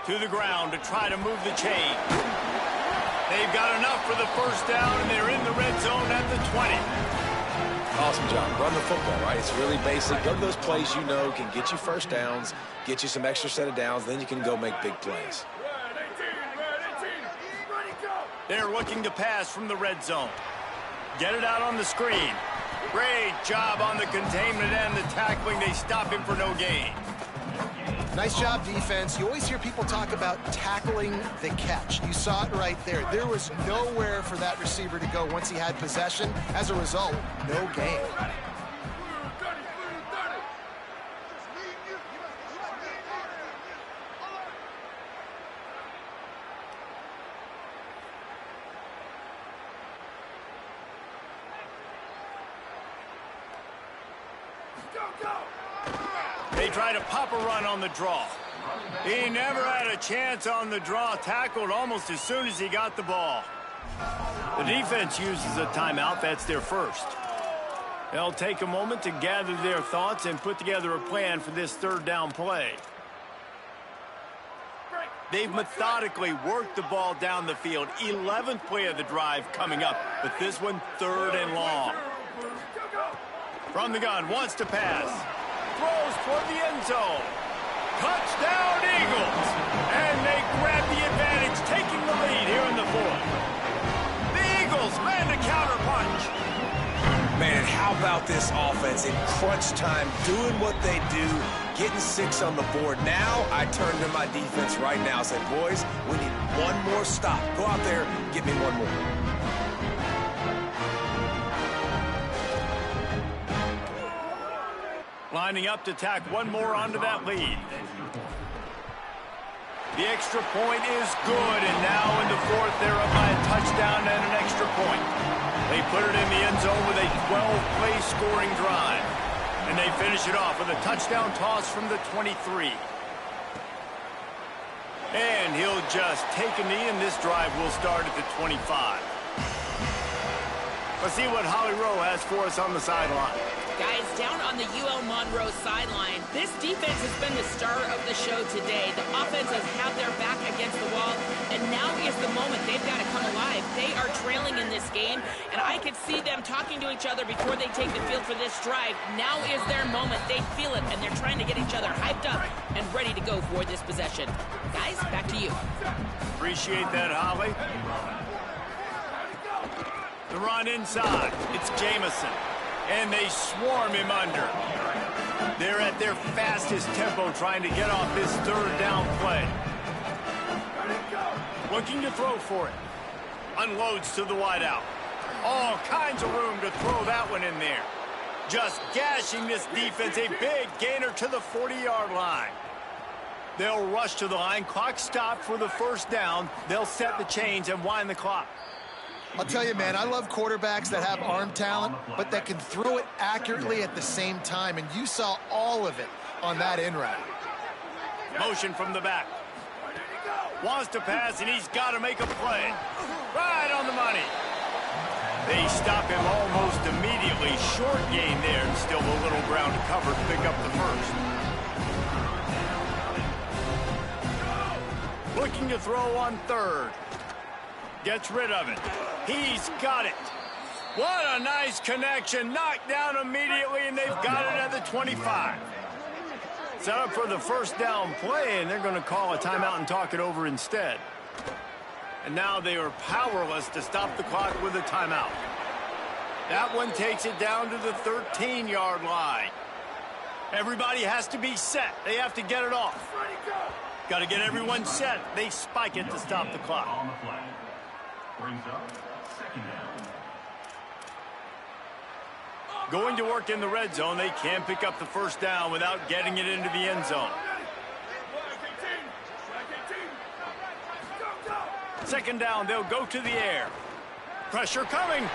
To the ground to try to move the chain. They've got enough for the first down, and they're in the red zone at the 20. Awesome job. Run the football, right? It's really basic. Go to those plays you know can get you first downs, get you some extra set of downs, then you can go make big plays. They're looking to pass from the red zone. Get it out on the screen. Great job on the containment and the tackling. They stop him for no gain. Nice job, defense. You always hear people talk about tackling the catch. You saw it right there. There was nowhere for that receiver to go once he had possession. As a result, no gain. They try to pop a run on the draw. He never had a chance on the draw. Tackled almost as soon as he got the ball. The defense uses a timeout. That's their first. They'll take a moment to gather their thoughts and put together a plan for this third down play. They've methodically worked the ball down the field. 11th play of the drive coming up, but this one third and long. From the gun, wants to pass. Throws toward the end zone. Touchdown, Eagles! And they grab the advantage, taking the lead here in the fourth. The Eagles land a counter punch. Man, how about this offense in crunch time, doing what they do, getting 6 on the board. Now I turn to my defense right now and say, boys, we need one more stop. Go out there, get me one more. Lining up to tack one more onto that lead. The extra point is good, and now in the fourth, they're up by a touchdown and an extra point. They put it in the end zone with a 12-play scoring drive. And they finish it off with a touchdown toss from the 23. And he'll just take a knee, and this drive will start at the 25. Let's see what Holly Rowe has for us on the sideline. Guys, down on the UL Monroe sideline, this defense has been the star of the show today. The offense has had their back against the wall, and now is the moment. They've got to come alive. They are trailing in this game, and I could see them talking to each other before they take the field for this drive. Now is their moment. They feel it, and they're trying to get each other hyped up and ready to go for this possession. Guys, back to you. Appreciate that, Holly. The run inside. It's Jamison. And they swarm him under. They're at their fastest tempo trying to get off this third down play. Looking to throw for it. Unloads to the wideout. All kinds of room to throw that one in there. Just gashing this defense. A big gainer to the 40-yard line. They'll rush to the line. Clock stopped for the first down. They'll set the chains and wind the clock. I'll tell you, man, I love quarterbacks that have arm talent, but that can throw it accurately at the same time, and you saw all of it on that in route. Motion from the back. Wants to pass, and he's got to make a play. Right on the money. They stop him almost immediately. Short gain there, and still a little ground to cover to pick up the first. Looking to throw on third. Gets rid of it. He's got it. What a nice connection. Knocked down immediately, and they've got it at the 25. Set up for the first down play, and they're going to call a timeout and talk it over instead. And now they are powerless to stop the clock with a timeout. That one takes it down to the 13-yard line. Everybody has to be set. They have to get it off. Got to get everyone set. They spike it to stop the clock. Brings up second down. Going to work in the red zone, they can pick up the first down without getting it into the end zone. Second down, they'll go to the air. Pressure coming.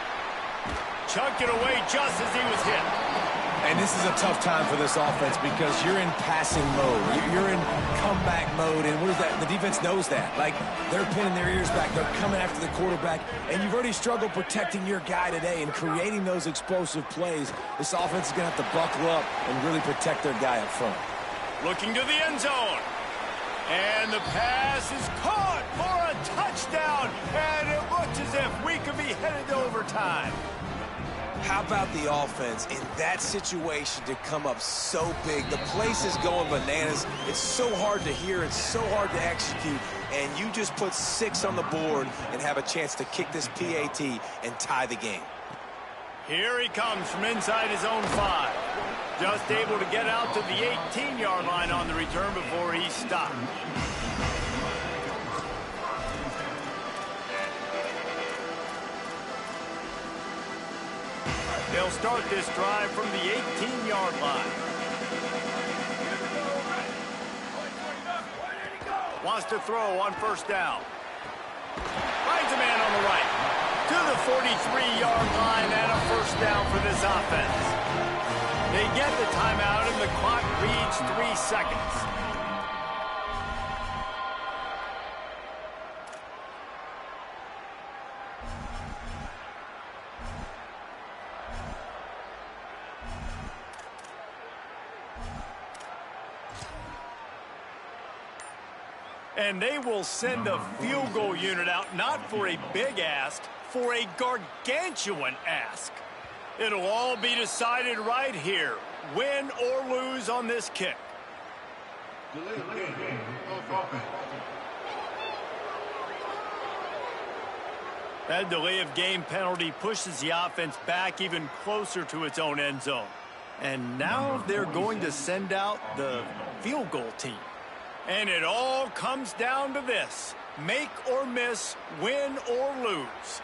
Chuck it away just as he was hit. And this is a tough time for this offense because you're in passing mode. You're in comeback mode, and what is that? The defense knows that. Like, they're pinning their ears back. They're coming after the quarterback, and you've already struggled protecting your guy today and creating those explosive plays. This offense is going to have to buckle up and really protect their guy up front. Looking to the end zone. And the pass is caught for a touchdown, and it looks as if we could be headed to overtime. How about the offense in that situation to come up so big? The place is going bananas. It's so hard to hear. It's so hard to execute. And you just put 6 on the board and have a chance to kick this PAT and tie the game. Here he comes from inside his own 5. Just able to get out to the 18-yard line on the return before he stopped. They'll start this drive from the 18-yard line. Wants to throw on first down. Finds a man on the right. To the 43-yard line and a first down for this offense. They get the timeout and the clock reads 3 seconds. And they will send the field goal unit out, not for a big ask, for a gargantuan ask. It'll all be decided right here, win or lose on this kick. That delay of game penalty pushes the offense back even closer to its own end zone. And now they're going to send out the field goal team. And it all comes down to this: make or miss, win or lose.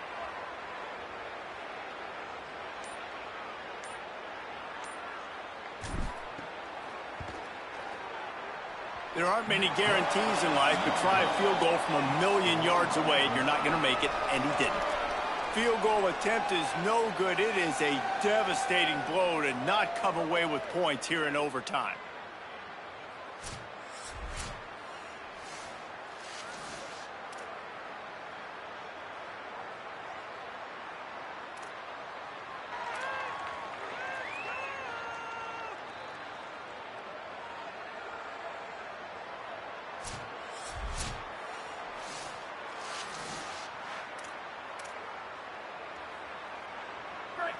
There aren't many guarantees in life, but try a field goal from 1,000,000 yards away and you're not going to make it, and he didn't. Field goal attempt is no good. It is a devastating blow to not come away with points here in overtime.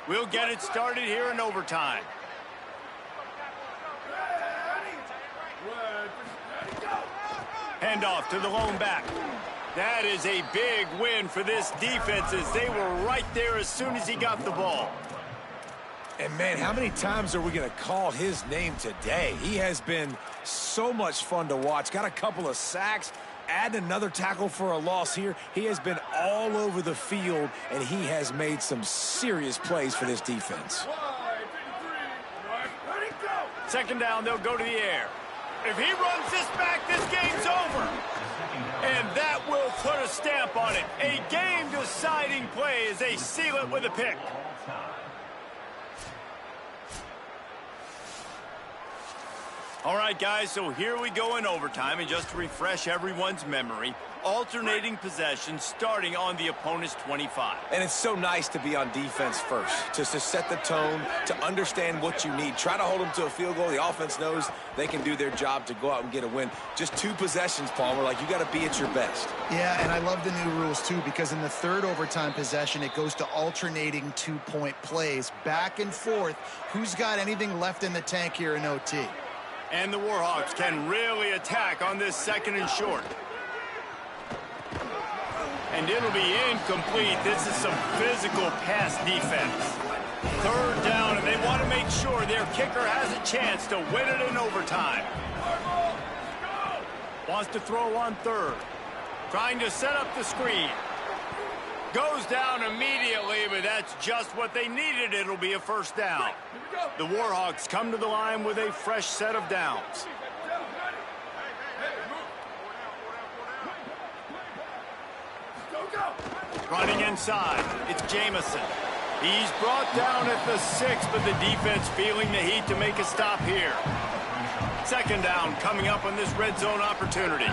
We'll get it started here in overtime. Handoff to the lone back. That is a big win for this defense, as they were right there as soon as he got the ball. And, man, how many times are we going to call his name today? He has been so much fun to watch. Got a couple of sacks. Add another tackle for a loss here. He has been all over the field, and he has made some serious plays for this defense. Second down, they'll go to the air. If he runs this back, this game's over. And that will put a stamp on it. A game-deciding play as they seal it with a pick. All right, guys, so here we go in overtime, and just to refresh everyone's memory, alternating possession starting on the opponent's 25. And it's so nice to be on defense first, just to set the tone, to understand what you need. Try to hold them to a field goal. The offense knows they can do their job to go out and get a win. Just 2 possessions, Palmer. Like, you got to be at your best. Yeah, and I love the new rules, too, because in the third overtime possession, it goes to alternating 2-point plays, back and forth. Who's got anything left in the tank here in OT? And the Warhawks can really attack on this second and short. And it'll be incomplete. This is some physical pass defense. Third down, and they want to make sure their kicker has a chance to win it in overtime. Wants to throw on third. Trying to set up the screen. Goes down immediately, but that's just what they needed. It'll be a first down. The Warhawks come to the line with a fresh set of downs. Running inside, it's Jamison. He's brought down at the 6, but the defense feeling the heat to make a stop here. Second down coming up on this red zone opportunity.